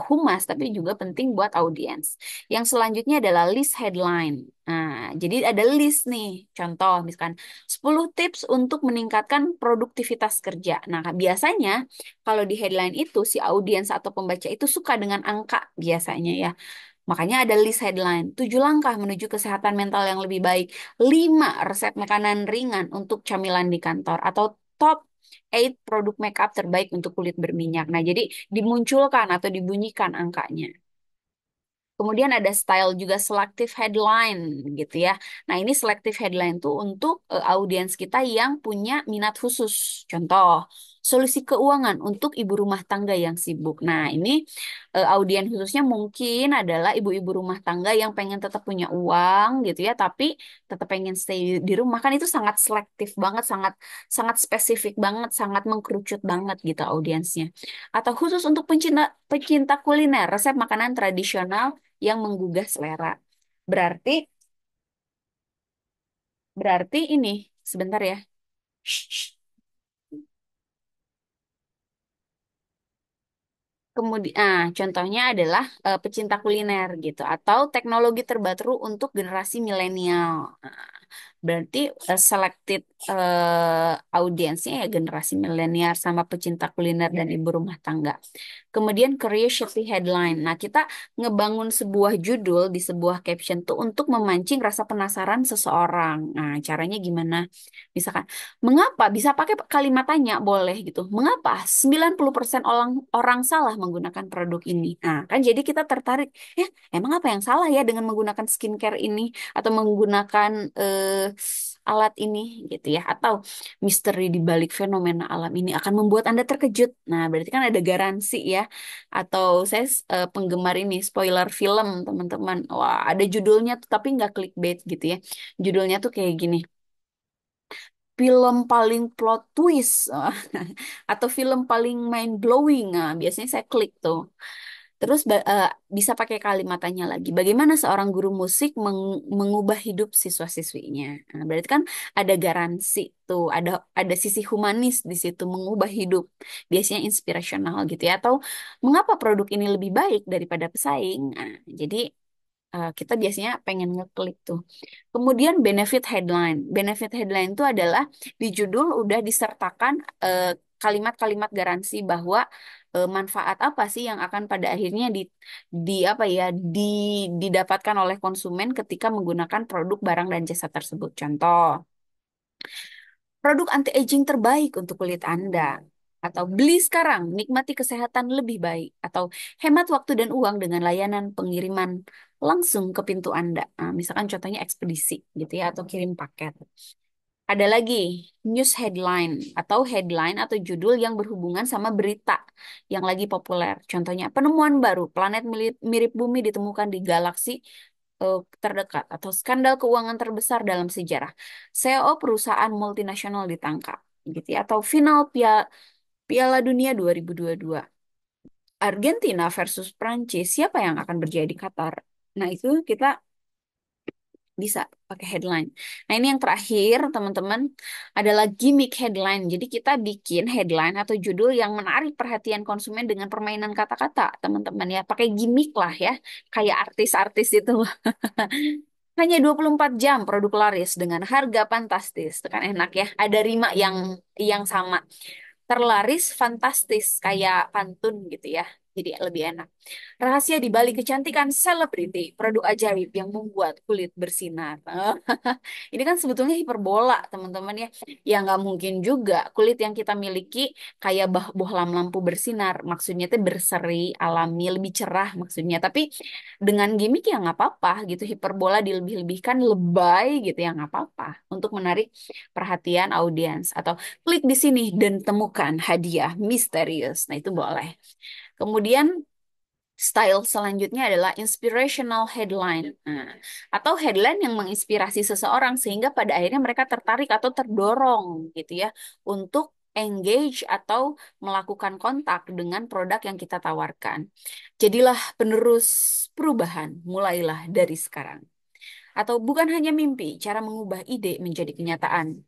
humas tapi juga penting buat audiens. Yang selanjutnya adalah list headline. Nah, jadi ada list nih. Contoh misalkan 10 tips untuk meningkatkan produktivitas kerja. Nah, biasanya kalau di headline itu si audiens atau pembaca itu suka dengan angka biasanya ya. Makanya ada list headline, 7 langkah menuju kesehatan mental yang lebih baik, 5 resep makanan ringan untuk camilan di kantor, atau top 8 produk makeup terbaik untuk kulit berminyak. Nah, jadi dimunculkan atau dibunyikan angkanya. Kemudian ada style juga selective headline gitu ya. Nah, ini selective headline tuh untuk audiens kita yang punya minat khusus. Contoh, solusi keuangan untuk ibu rumah tangga yang sibuk. Nah, ini audiens khususnya mungkin adalah ibu-ibu rumah tangga yang pengen tetap punya uang gitu ya, tapi tetap pengen stay di rumah kan itu sangat selektif banget, sangat sangat spesifik banget, sangat mengkerucut banget gitu audiensnya. Atau khusus untuk pencinta pecinta kuliner, resep makanan tradisional yang menggugah selera. Berarti berarti ini sebentar ya. Kemudian, contohnya adalah pecinta kuliner gitu atau teknologi terbaru untuk generasi milenial. berarti selected audiensnya ya generasi milenial sama pecinta kuliner dan ibu rumah tangga. Kemudian curiosity headline. Nah, kita ngebangun sebuah judul di sebuah caption tuh untuk memancing rasa penasaran seseorang. Nah, caranya gimana? Misalkan, mengapa bisa pakai kalimat tanya boleh gitu. Mengapa 90% orang orang salah menggunakan produk ini? Nah, kan jadi kita tertarik, emang apa yang salah ya dengan menggunakan skincare ini atau menggunakan alat ini gitu ya? Atau misteri di balik fenomena alam ini akan membuat Anda terkejut. Nah, berarti kan ada garansi ya. Atau saya penggemar ini spoiler film, teman-teman. Wah, ada judulnya tuh tapi nggak clickbait gitu ya. Judulnya tuh kayak gini. Film paling plot twist atau film paling mind blowing. Nah, biasanya saya klik tuh. Terus bisa pakai kalimat tanya lagi. Bagaimana seorang guru musik mengubah hidup siswa-siswinya? Nah, berarti kan ada garansi tuh, ada sisi humanis di situ mengubah hidup. Biasanya inspirasional gitu ya. Atau mengapa produk ini lebih baik daripada pesaing? Nah, jadi kita biasanya pengen ngeklik tuh. Kemudian benefit headline. Benefit headline itu adalah di judul udah disertakan kalimat-kalimat garansi bahwa manfaat apa sih yang akan pada akhirnya di apa ya didapatkan oleh konsumen ketika menggunakan produk barang dan jasa tersebut. Contoh, produk anti-aging terbaik untuk kulit Anda. Atau beli sekarang, nikmati kesehatan lebih baik. Atau hemat waktu dan uang dengan layanan pengiriman langsung ke pintu Anda. Nah, misalkan contohnya ekspedisi gitu ya, atau kirim paket. Ada lagi news headline atau headline atau judul yang berhubungan sama berita yang lagi populer. Contohnya penemuan baru, planet mirip bumi ditemukan di galaksi terdekat atau skandal keuangan terbesar dalam sejarah. CEO perusahaan multinasional ditangkap gitu ya atau final Piala Dunia 2022. Argentina versus Prancis, siapa yang akan berjaya di Qatar? Nah, itu kita bisa pakai headline. Nah, ini yang terakhir, teman-teman, adalah gimmick headline. Jadi kita bikin headline atau judul yang menarik perhatian konsumen dengan permainan kata-kata, teman-teman ya. Pakai gimmick lah ya, kayak artis-artis itu. Hanya 24 jam produk laris dengan harga fantastis. Itu kan enak ya. Ada rima yang sama. Terlaris fantastis kayak pantun gitu ya. Jadi lebih enak. Rahasia di balik kecantikan selebriti, produk ajaib yang membuat kulit bersinar. Ini kan sebetulnya hiperbola, teman-teman ya. Ya nggak mungkin juga kulit yang kita miliki kayak bohlam lampu bersinar. Maksudnya itu berseri, alami, lebih cerah maksudnya. Tapi dengan gimmick ya nggak apa-apa gitu. Hiperbola dilebih-lebihkan, lebay gitu ya nggak apa-apa. Untuk menarik perhatian audiens. Atau klik di sini dan temukan hadiah misterius. Nah itu boleh. Kemudian style selanjutnya adalah inspirational headline. Nah, atau headline yang menginspirasi seseorang sehingga pada akhirnya mereka tertarik atau terdorong gitu ya untuk engage atau melakukan kontak dengan produk yang kita tawarkan. Jadilah penerus perubahan, mulailah dari sekarang. Atau bukan hanya mimpi, cara mengubah ide menjadi kenyataan.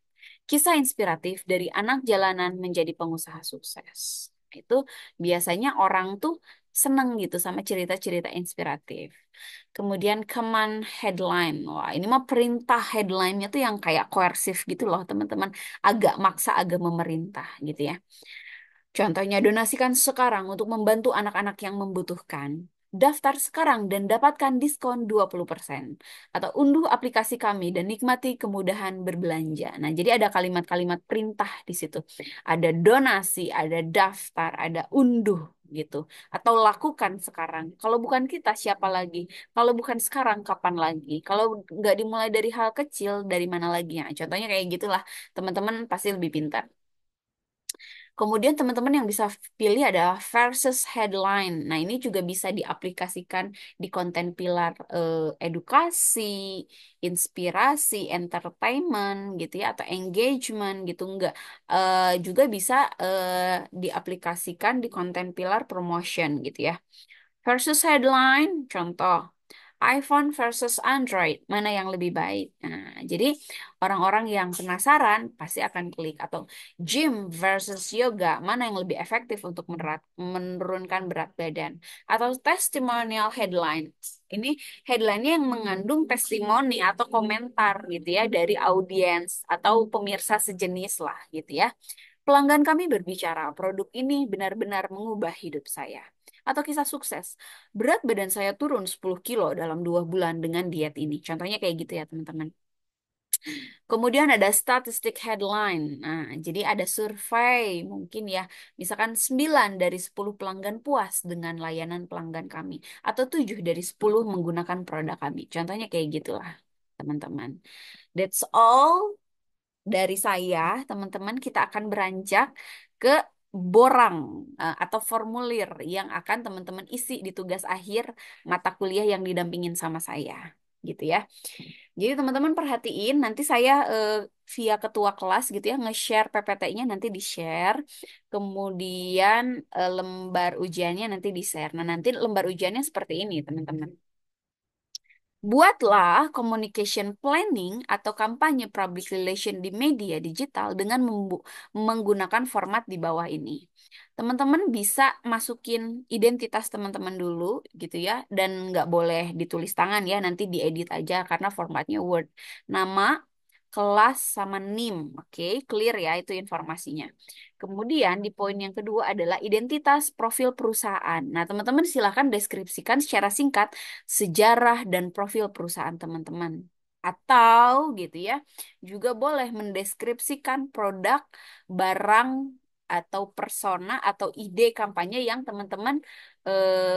Kisah inspiratif dari anak jalanan menjadi pengusaha sukses. Itu biasanya orang tuh seneng gitu sama cerita-cerita inspiratif. Kemudian command headline. Wah, ini mah perintah headline-nya tuh yang kayak koersif gitu loh, teman-teman. Agak maksa, agak memerintah gitu ya. Contohnya, donasikan sekarang untuk membantu anak-anak yang membutuhkan. Daftar sekarang dan dapatkan diskon 20%. Atau unduh aplikasi kami dan nikmati kemudahan berbelanja. Nah, jadi ada kalimat-kalimat perintah di situ. Ada donasi, ada daftar, ada unduh gitu. Atau lakukan sekarang. Kalau bukan kita, siapa lagi? Kalau bukan sekarang, kapan lagi? Kalau nggak dimulai dari hal kecil, dari mana lagi? Nah, contohnya kayak gitulah. Teman-teman pasti lebih pintar. Kemudian teman-teman yang bisa pilih adalah versus headline. Nah, ini juga bisa diaplikasikan di konten pilar edukasi, inspirasi, entertainment gitu ya atau engagement gitu enggak. Juga bisa diaplikasikan di konten pilar promotion gitu ya. Versus headline, contoh iPhone versus Android, mana yang lebih baik? Nah, jadi orang-orang yang penasaran pasti akan klik. Atau gym versus yoga, mana yang lebih efektif untuk menurunkan berat badan? Atau testimonial headline. Ini headline-nya yang mengandung testimoni atau komentar gitu ya dari audiens atau pemirsa sejenis lah gitu ya. Pelanggan kami berbicara, produk ini benar-benar mengubah hidup saya. Atau kisah sukses, berat badan saya turun 10 kilo dalam 2 bulan dengan diet ini. Contohnya kayak gitu ya teman-teman. Kemudian ada statistik headline. Nah, jadi ada survei mungkin ya. Misalkan 9 dari 10 pelanggan puas dengan layanan pelanggan kami. Atau 7 dari 10 menggunakan produk kami. Contohnya kayak gitulah teman-teman. That's all dari saya, teman-teman, kita akan beranjak ke borang atau formulir yang akan teman-teman isi di tugas akhir mata kuliah yang didampingin sama saya, gitu ya. Jadi teman-teman perhatiin, nanti saya via ketua kelas gitu ya, nge-share PPT-nya nanti di-share, kemudian lembar ujiannya nanti di-share. Nah, nanti lembar ujiannya seperti ini, teman-teman. Buatlah communication planning atau kampanye public relation di media digital dengan menggunakan format di bawah ini. Teman-teman bisa masukin identitas teman-teman dulu gitu ya, dan nggak boleh ditulis tangan ya, nanti diedit aja karena formatnya Word. Nama, kelas, sama NIM, oke, clear ya itu informasinya. Kemudian di poin yang kedua adalah identitas profil perusahaan. Nah, teman-teman silahkan deskripsikan secara singkat sejarah dan profil perusahaan teman-teman. Atau gitu ya, juga boleh mendeskripsikan produk, barang, atau persona atau ide kampanye yang teman-teman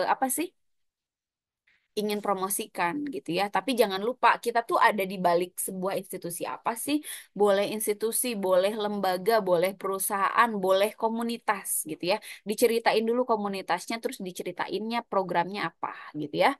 apa sih ingin promosikan gitu ya. Tapi jangan lupa kita tuh ada di balik sebuah institusi apa sih? Boleh institusi, boleh lembaga, boleh perusahaan, boleh komunitas gitu ya. Diceritain dulu komunitasnya, terus diceritainnya programnya apa gitu ya.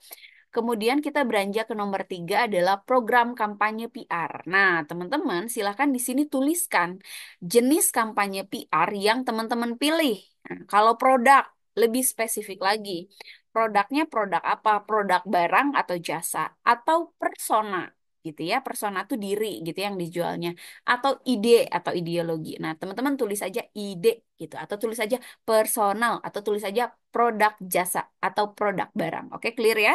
Kemudian kita beranjak ke nomor 3 adalah program kampanye PR. Nah, teman-teman silahkan di sini tuliskan jenis kampanye PR yang teman-teman pilih. Nah, kalau produk, lebih spesifik lagi. Produknya produk apa? Produk barang atau jasa? Atau persona? Gitu ya, persona tuh diri gitu yang dijualnya. Atau ide atau ideologi. Nah, teman-teman tulis aja ide gitu. Atau tulis aja personal. Atau tulis aja produk jasa atau produk barang. Oke, clear ya?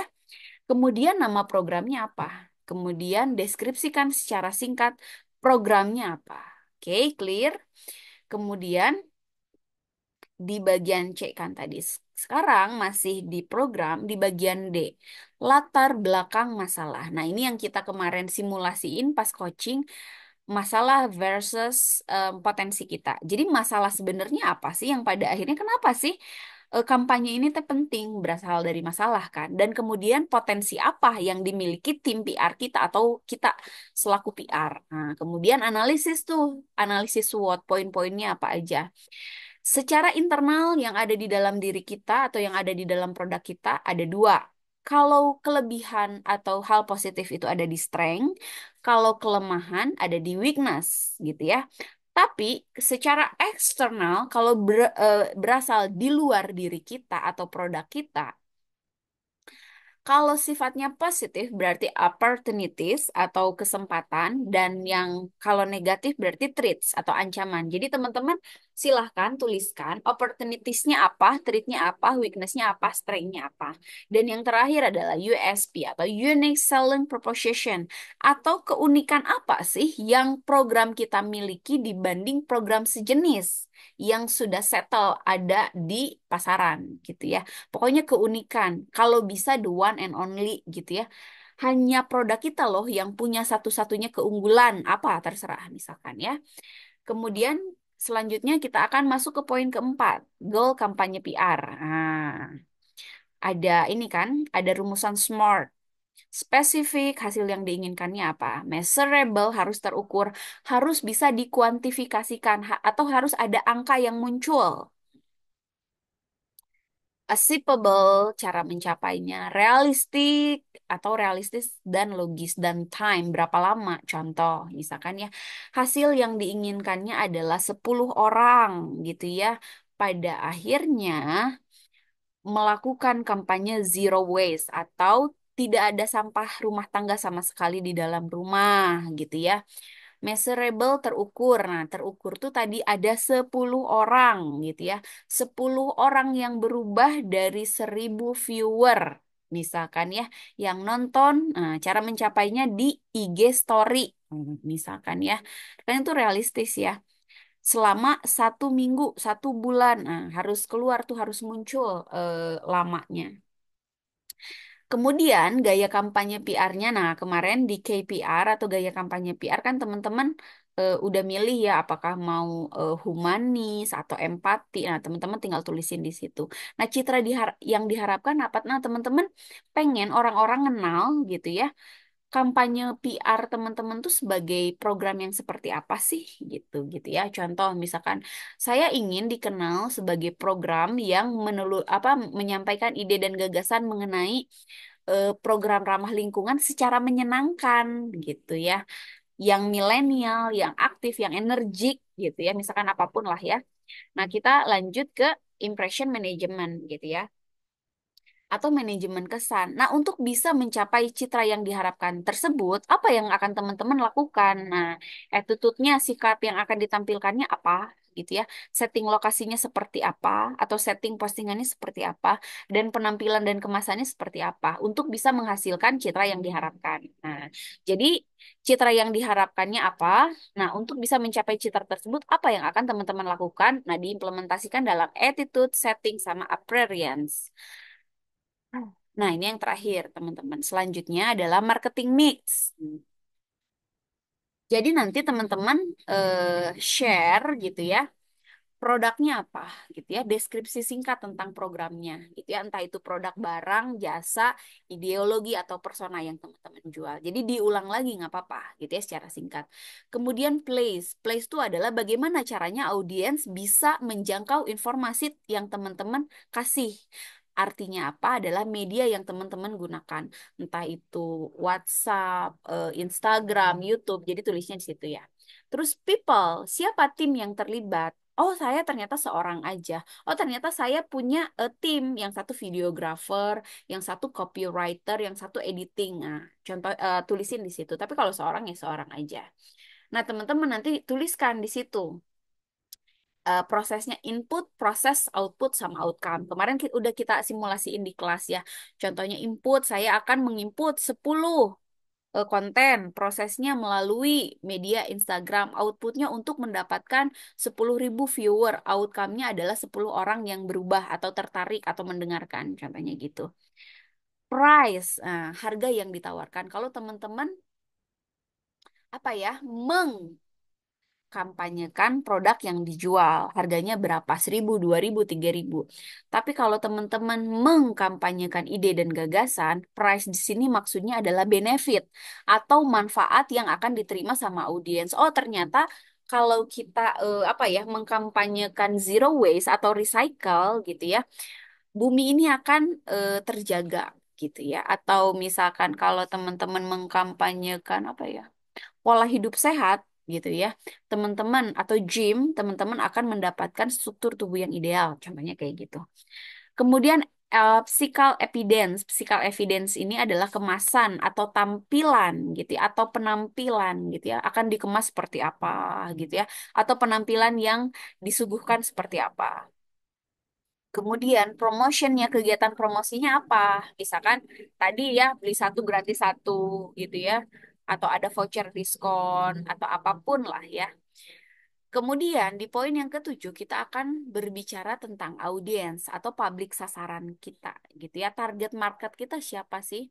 Kemudian nama programnya apa? Kemudian deskripsikan secara singkat programnya apa. Oke, clear. Kemudian di bagian C kan tadi. Sekarang masih di program di bagian D. Latar belakang masalah. Nah, ini yang kita kemarin simulasiin pas coaching masalah versus potensi kita. Jadi masalah sebenarnya apa sih yang pada akhirnya kenapa sih kampanye ini teh penting berasal dari masalah kan? Dan kemudian potensi apa yang dimiliki tim PR kita atau kita selaku PR. Nah, kemudian analisis tuh, analisis SWOT poin-poinnya apa aja. Secara internal yang ada di dalam diri kita atau yang ada di dalam produk kita ada dua. Kalau kelebihan atau hal positif itu ada di strength, kalau kelemahan ada di weakness, gitu ya. Tapi secara eksternal, kalau berasal di luar diri kita atau produk kita, kalau sifatnya positif berarti opportunities atau kesempatan dan yang kalau negatif berarti threats atau ancaman. Jadi teman-teman silahkan tuliskan opportunitiesnya apa, threatnya apa, weaknessnya apa, strengthnya apa. Dan yang terakhir adalah USP atau Unique Selling Proposition atau keunikan apa sih yang program kita miliki dibanding program sejenis yang sudah settle ada di pasaran gitu ya. Pokoknya keunikan. Kalau bisa the one and only gitu ya. Hanya produk kita loh yang punya satu-satunya keunggulan. Apa terserah misalkan ya. Kemudian selanjutnya kita akan masuk ke poin keempat. Goal kampanye PR. Nah, ada ini kan, ada rumusan SMART. Spesifik, hasil yang diinginkannya apa? Measurable, harus terukur, harus bisa dikuantifikasikan, atau harus ada angka yang muncul. Achievable, cara mencapainya, realistik atau realistis dan logis dan time berapa lama. Contoh, misalkan ya, hasil yang diinginkannya adalah 10 orang gitu ya. Pada akhirnya melakukan kampanye zero waste atau tidak ada sampah rumah tangga sama sekali di dalam rumah gitu ya. Measurable terukur. Nah, terukur tuh tadi ada 10 orang gitu ya. 10 orang yang berubah dari 1.000 viewer. Misalkan ya, yang nonton, nah, cara mencapainya di IG Story. Misalkan ya, kan itu realistis ya. Selama 1 minggu, 1 bulan, nah, harus keluar tuh, harus muncul lamanya. Kemudian gaya kampanye PR-nya, nah kemarin di KPR atau gaya kampanye PR kan teman-teman udah milih ya apakah mau humanis atau empati. Nah teman-teman tinggal tulisin di situ. Nah citra yang diharapkan apa? Nah teman-teman pengen orang-orang kenal gitu ya kampanye PR teman-teman tuh sebagai program yang seperti apa sih gitu gitu ya. Contoh misalkan saya ingin dikenal sebagai program yang menyampaikan ide dan gagasan mengenai program ramah lingkungan secara menyenangkan gitu ya. Yang milenial, yang aktif, yang energik gitu ya. Misalkan apapun lah ya. Nah, kita lanjut ke impression management gitu ya atau manajemen kesan. Nah, untuk bisa mencapai citra yang diharapkan tersebut, apa yang akan teman-teman lakukan? Nah, attitude-nya, sikap yang akan ditampilkannya apa? Gitu ya. Setting lokasinya seperti apa atau setting postingannya seperti apa dan penampilan dan kemasannya seperti apa untuk bisa menghasilkan citra yang diharapkan. Nah, jadi citra yang diharapkannya apa? Nah, untuk bisa mencapai citra tersebut apa yang akan teman-teman lakukan? Nah, diimplementasikan dalam attitude, setting sama appearance. Nah, ini yang terakhir, teman-teman. Selanjutnya adalah marketing mix. Jadi nanti teman-teman share gitu ya, produknya apa gitu ya, deskripsi singkat tentang programnya gitu ya, entah itu produk barang, jasa, ideologi atau persona yang teman-teman jual. Jadi diulang lagi nggak apa-apa gitu ya secara singkat. Kemudian place itu adalah bagaimana caranya audiens bisa menjangkau informasi yang teman-teman kasih. Artinya apa adalah media yang teman-teman gunakan, entah itu WhatsApp, Instagram, YouTube. Jadi tulisnya di situ ya. Terus people, siapa tim yang terlibat? Oh, saya ternyata seorang aja. Oh, ternyata saya punya tim, yang satu videographer, yang satu copywriter, yang satu editing. Nah, contoh tulisin di situ. Tapi kalau seorang ya seorang aja. Nah, teman-teman nanti tuliskan di situ prosesnya input, proses, output, sama outcome. Kemarin udah kita simulasiin di kelas ya. Contohnya input, saya akan menginput 10 konten, prosesnya melalui media Instagram, outputnya untuk mendapatkan 10.000 viewer, outcome-nya adalah 10 orang yang berubah atau tertarik atau mendengarkan, contohnya gitu. Price, harga yang ditawarkan. Kalau teman-teman apa ya, kampanyekan produk yang dijual. Harganya berapa? 1.000, 2.000, 3.000. Tapi kalau teman-teman mengkampanyekan ide dan gagasan, price di sini maksudnya adalah benefit atau manfaat yang akan diterima sama audiens. Oh, ternyata kalau kita mengkampanyekan zero waste atau recycle gitu ya, bumi ini akan terjaga gitu ya. Atau misalkan kalau teman-teman mengkampanyekan pola hidup sehat gitu ya, teman-teman atau gym, teman-teman akan mendapatkan struktur tubuh yang ideal, contohnya kayak gitu. Kemudian physical evidence ini adalah kemasan atau tampilan gitu ya, atau penampilan gitu ya, akan dikemas seperti apa gitu ya, atau penampilan yang disuguhkan seperti apa. Kemudian promotionnya, kegiatan promosinya apa? Misalkan tadi ya beli satu gratis satu gitu ya, atau ada voucher diskon atau apapun lah ya. Kemudian di poin yang ketujuh kita akan berbicara tentang audiens atau publik sasaran kita gitu ya. Target market kita siapa sih?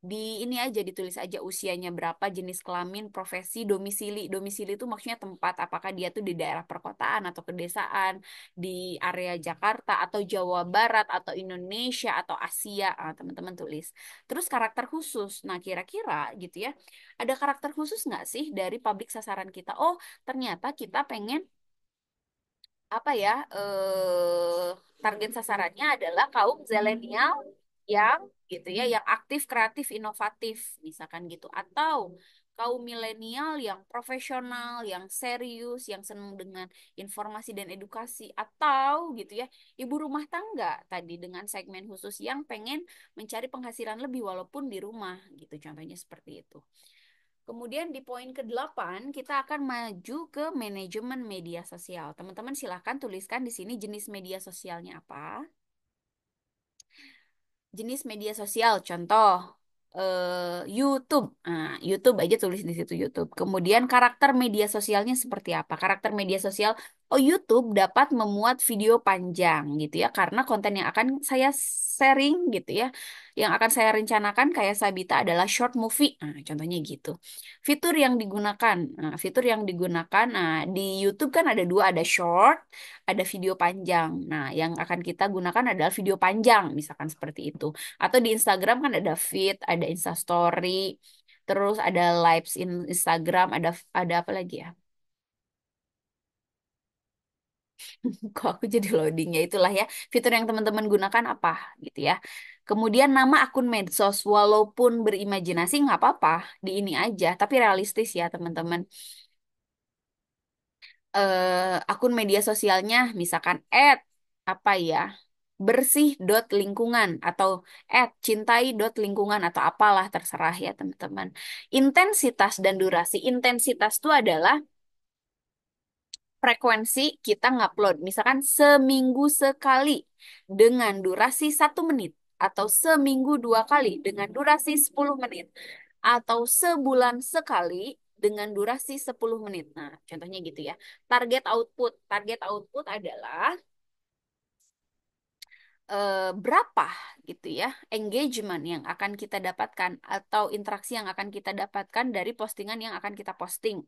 Di ini aja ditulis aja usianya berapa, jenis kelamin, profesi, domisili. Domisili itu maksudnya tempat, apakah dia tuh di daerah perkotaan atau pedesaan, di area Jakarta atau Jawa Barat atau Indonesia atau Asia. Teman-teman tulis. Terus karakter khusus. Nah, kira-kira gitu ya. Ada karakter khusus nggak sih dari publik sasaran kita? Oh, ternyata kita pengen apa ya target sasarannya adalah kaum zilenial yang gitu ya yang aktif kreatif inovatif misalkan gitu atau kaum milenial yang profesional, yang serius, yang senang dengan informasi dan edukasi, atau gitu ya, ibu rumah tangga tadi dengan segmen khusus yang pengen mencari penghasilan lebih walaupun di rumah gitu, contohnya seperti itu. Kemudian di poin ke-8 kita akan maju ke manajemen media sosial. Teman-teman silahkan tuliskan di sini jenis media sosialnya apa. Jenis media sosial, contoh YouTube. Nah, YouTube aja tulis di situ YouTube. Kemudian karakter media sosialnya seperti apa? Karakter media sosial, oh YouTube dapat memuat video panjang gitu ya, karena konten yang akan saya sharing gitu ya, yang akan saya rencanakan kayak Sabita adalah short movie. Nah, contohnya gitu. Fitur yang digunakan, fitur yang digunakan, nah di YouTube kan ada dua, ada short, ada video panjang. Nah, yang akan kita gunakan adalah video panjang, misalkan seperti itu. Atau di Instagram kan ada feed, ada Instastory, terus ada lives in Instagram, ada apa lagi ya? Kok aku jadi loadingnya itulah ya. Fitur yang teman-teman gunakan apa gitu ya. Kemudian nama akun medsos, walaupun berimajinasi nggak apa-apa, di ini aja, tapi realistis ya teman-teman. Akun media sosialnya misalkan apa ya, bersih dot lingkungan atau cintai dot lingkungan atau apalah terserah ya teman-teman. Intensitas dan durasi. Intensitas itu adalah frekuensi kita ngupload. Misalkan seminggu sekali dengan durasi 1 menit. Atau seminggu 2 kali dengan durasi 10 menit. Atau sebulan sekali dengan durasi 10 menit. Nah, contohnya gitu ya. Target output. Target output adalah berapa gitu ya engagement yang akan kita dapatkan atau interaksi yang akan kita dapatkan dari postingan yang akan kita posting.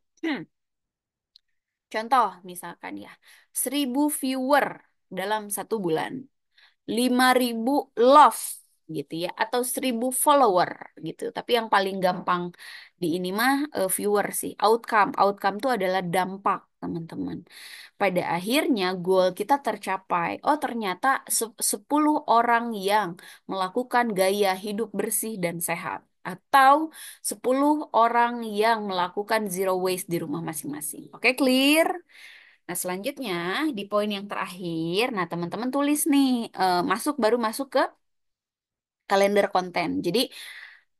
Contoh misalkan ya, 1.000 viewer dalam 1 bulan, 5.000 love gitu ya, atau 1.000 follower gitu. Tapi yang paling gampang di ini mah viewer sih. Outcome, outcome itu adalah dampak teman-teman. Pada akhirnya goal kita tercapai. Oh ternyata 10 orang yang melakukan gaya hidup bersih dan sehat. Atau 10 orang yang melakukan zero waste di rumah masing-masing. Oke, clear? Nah, selanjutnya di poin yang terakhir, nah teman-teman tulis nih, baru masuk ke kalender konten. Jadi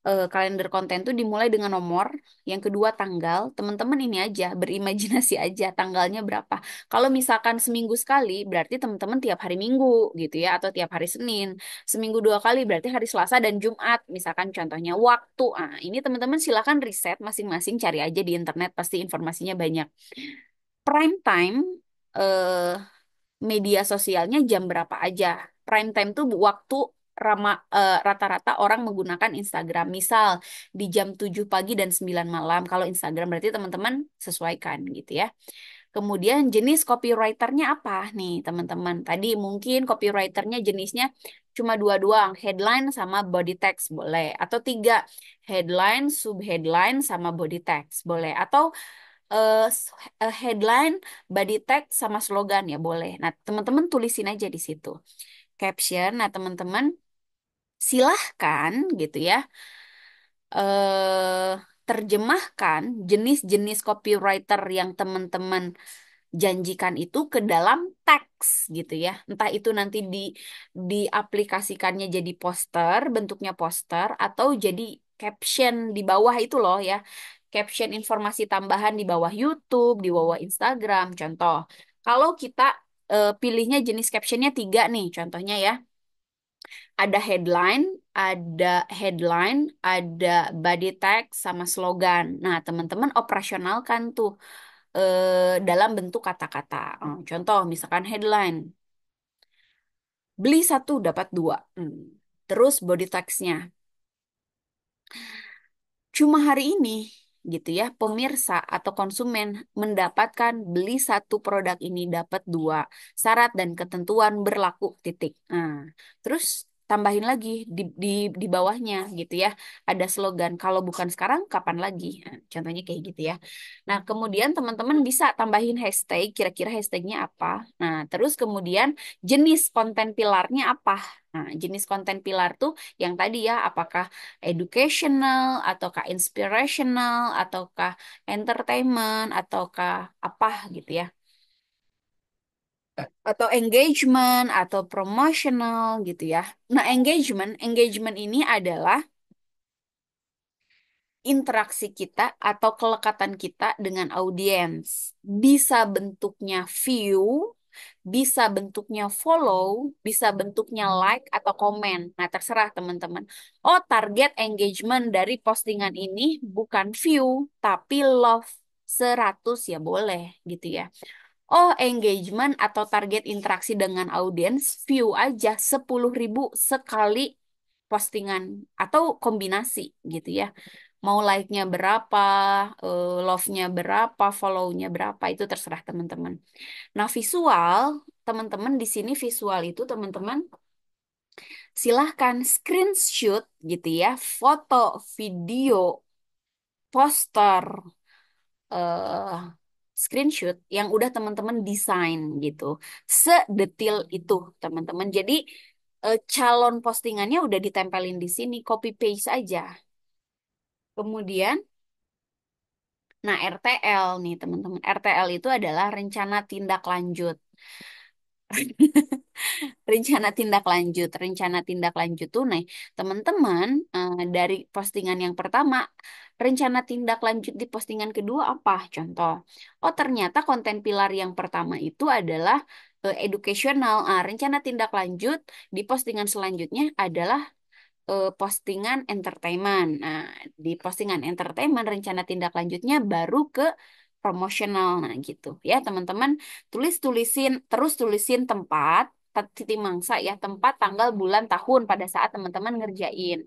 kalender konten tuh dimulai dengan nomor, yang kedua tanggal. Teman-teman ini aja berimajinasi aja tanggalnya berapa. Kalau misalkan seminggu sekali, berarti teman-teman tiap hari Minggu gitu ya, atau tiap hari Senin. Seminggu 2 kali berarti hari Selasa dan Jumat. Misalkan contohnya waktu. Ah, ini teman-teman silakan riset masing-masing, cari aja di internet pasti informasinya banyak. Prime time eh, media sosialnya jam berapa aja. Prime time tuh waktu rata-rata orang menggunakan Instagram. Misal di jam 7 pagi dan 9 malam. Kalau Instagram berarti teman-teman sesuaikan gitu ya. Kemudian jenis copywriternya apa nih teman-teman? Tadi mungkin copywriternya jenisnya cuma dua doang, headline sama body text boleh. Atau tiga, headline, subheadline sama body text boleh. Atau headline, body text sama slogan ya boleh. Nah, teman-teman tulisin aja di situ. Caption, nah teman-teman silahkan gitu ya, eh terjemahkan jenis-jenis copywriter yang teman-teman janjikan itu ke dalam teks gitu ya. Entah itu nanti diaplikasikannya jadi poster, bentuknya poster, atau jadi caption di bawah itu loh ya. Caption informasi tambahan di bawah YouTube, di bawah Instagram. Contoh, kalau kita pilihnya jenis captionnya 3 nih, contohnya ya. Ada headline, ada body text sama slogan. Nah, teman-teman operasionalkan tuh dalam bentuk kata-kata. Contoh, misalkan headline, beli satu dapat dua. Terus body text-nya, cuma hari ini gitu ya, pemirsa atau konsumen mendapatkan beli satu produk ini dapat dua. Syarat dan ketentuan berlaku titik. Nah, terus tambahin lagi di bawahnya gitu ya. Ada slogan, kalau bukan sekarang, kapan lagi? Nah, contohnya kayak gitu ya. Nah, kemudian teman-teman bisa tambahin hashtag, kira-kira hashtagnya apa. Nah, terus kemudian jenis konten pilarnya apa. Nah, jenis konten pilar tuh yang tadi ya, apakah educational, ataukah inspirational, ataukah entertainment, ataukah apa gitu ya, atau engagement atau promotional gitu ya. Nah, engagement ini adalah interaksi kita atau kelekatan kita dengan audiens. Bisa bentuknya view, bisa bentuknya follow, bisa bentuknya like atau komen. Nah, terserah teman-teman. Oh, target engagement dari postingan ini bukan view, tapi love 100 ya boleh gitu ya. Oh, engagement atau target interaksi dengan audiens, view aja 10.000 sekali postingan atau kombinasi gitu ya. Mau like-nya berapa, love-nya berapa, follow-nya berapa, itu terserah teman-teman. Nah, visual, teman-teman di sini visual itu teman-teman silahkan screenshot gitu ya, foto, video, poster, eh screenshot yang udah teman-teman desain gitu. Sedetil itu, teman-teman. Jadi calon postingannya udah ditempelin di sini, copy paste aja. Kemudian, nah RTL nih, teman-teman. RTL itu adalah rencana tindak lanjut. Rencana tindak lanjut. Rencana tindak lanjut tuh nih, teman-teman, dari postingan yang pertama, rencana tindak lanjut di postingan kedua apa? Contoh, oh ternyata konten pilar yang pertama itu adalah educational. Rencana tindak lanjut di postingan selanjutnya adalah postingan entertainment. Nah, di postingan entertainment rencana tindak lanjutnya baru ke promosional. Nah, gitu ya, teman-teman. Tulisin tempat titik mangsa ya, tempat, tanggal, bulan, tahun pada saat teman-teman ngerjain.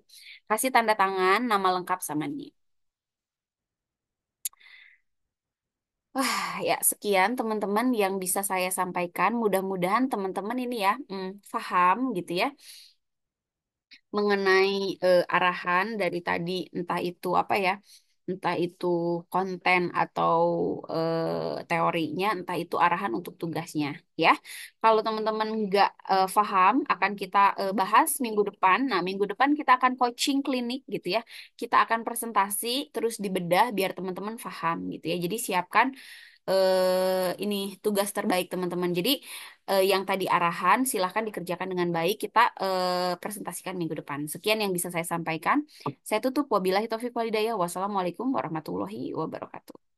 Kasih tanda tangan, nama lengkap sama nih. Wah, ya sekian teman-teman yang bisa saya sampaikan. Mudah-mudahan teman-teman ini ya, paham gitu ya mengenai arahan dari tadi, entah itu apa ya, entah itu konten atau teorinya, entah itu arahan untuk tugasnya ya. Kalau teman-teman nggak paham, akan kita bahas minggu depan. Nah, minggu depan kita akan coaching klinik gitu ya. Kita akan presentasi terus dibedah biar teman-teman paham gitu ya. Jadi siapkan ini tugas terbaik teman-teman. Jadi yang tadi arahan silahkan dikerjakan dengan baik. Kita presentasikan minggu depan. Sekian yang bisa saya sampaikan. Saya tutup. Wabillahi taufiq walhidayah. Wassalamualaikum warahmatullahi wabarakatuh.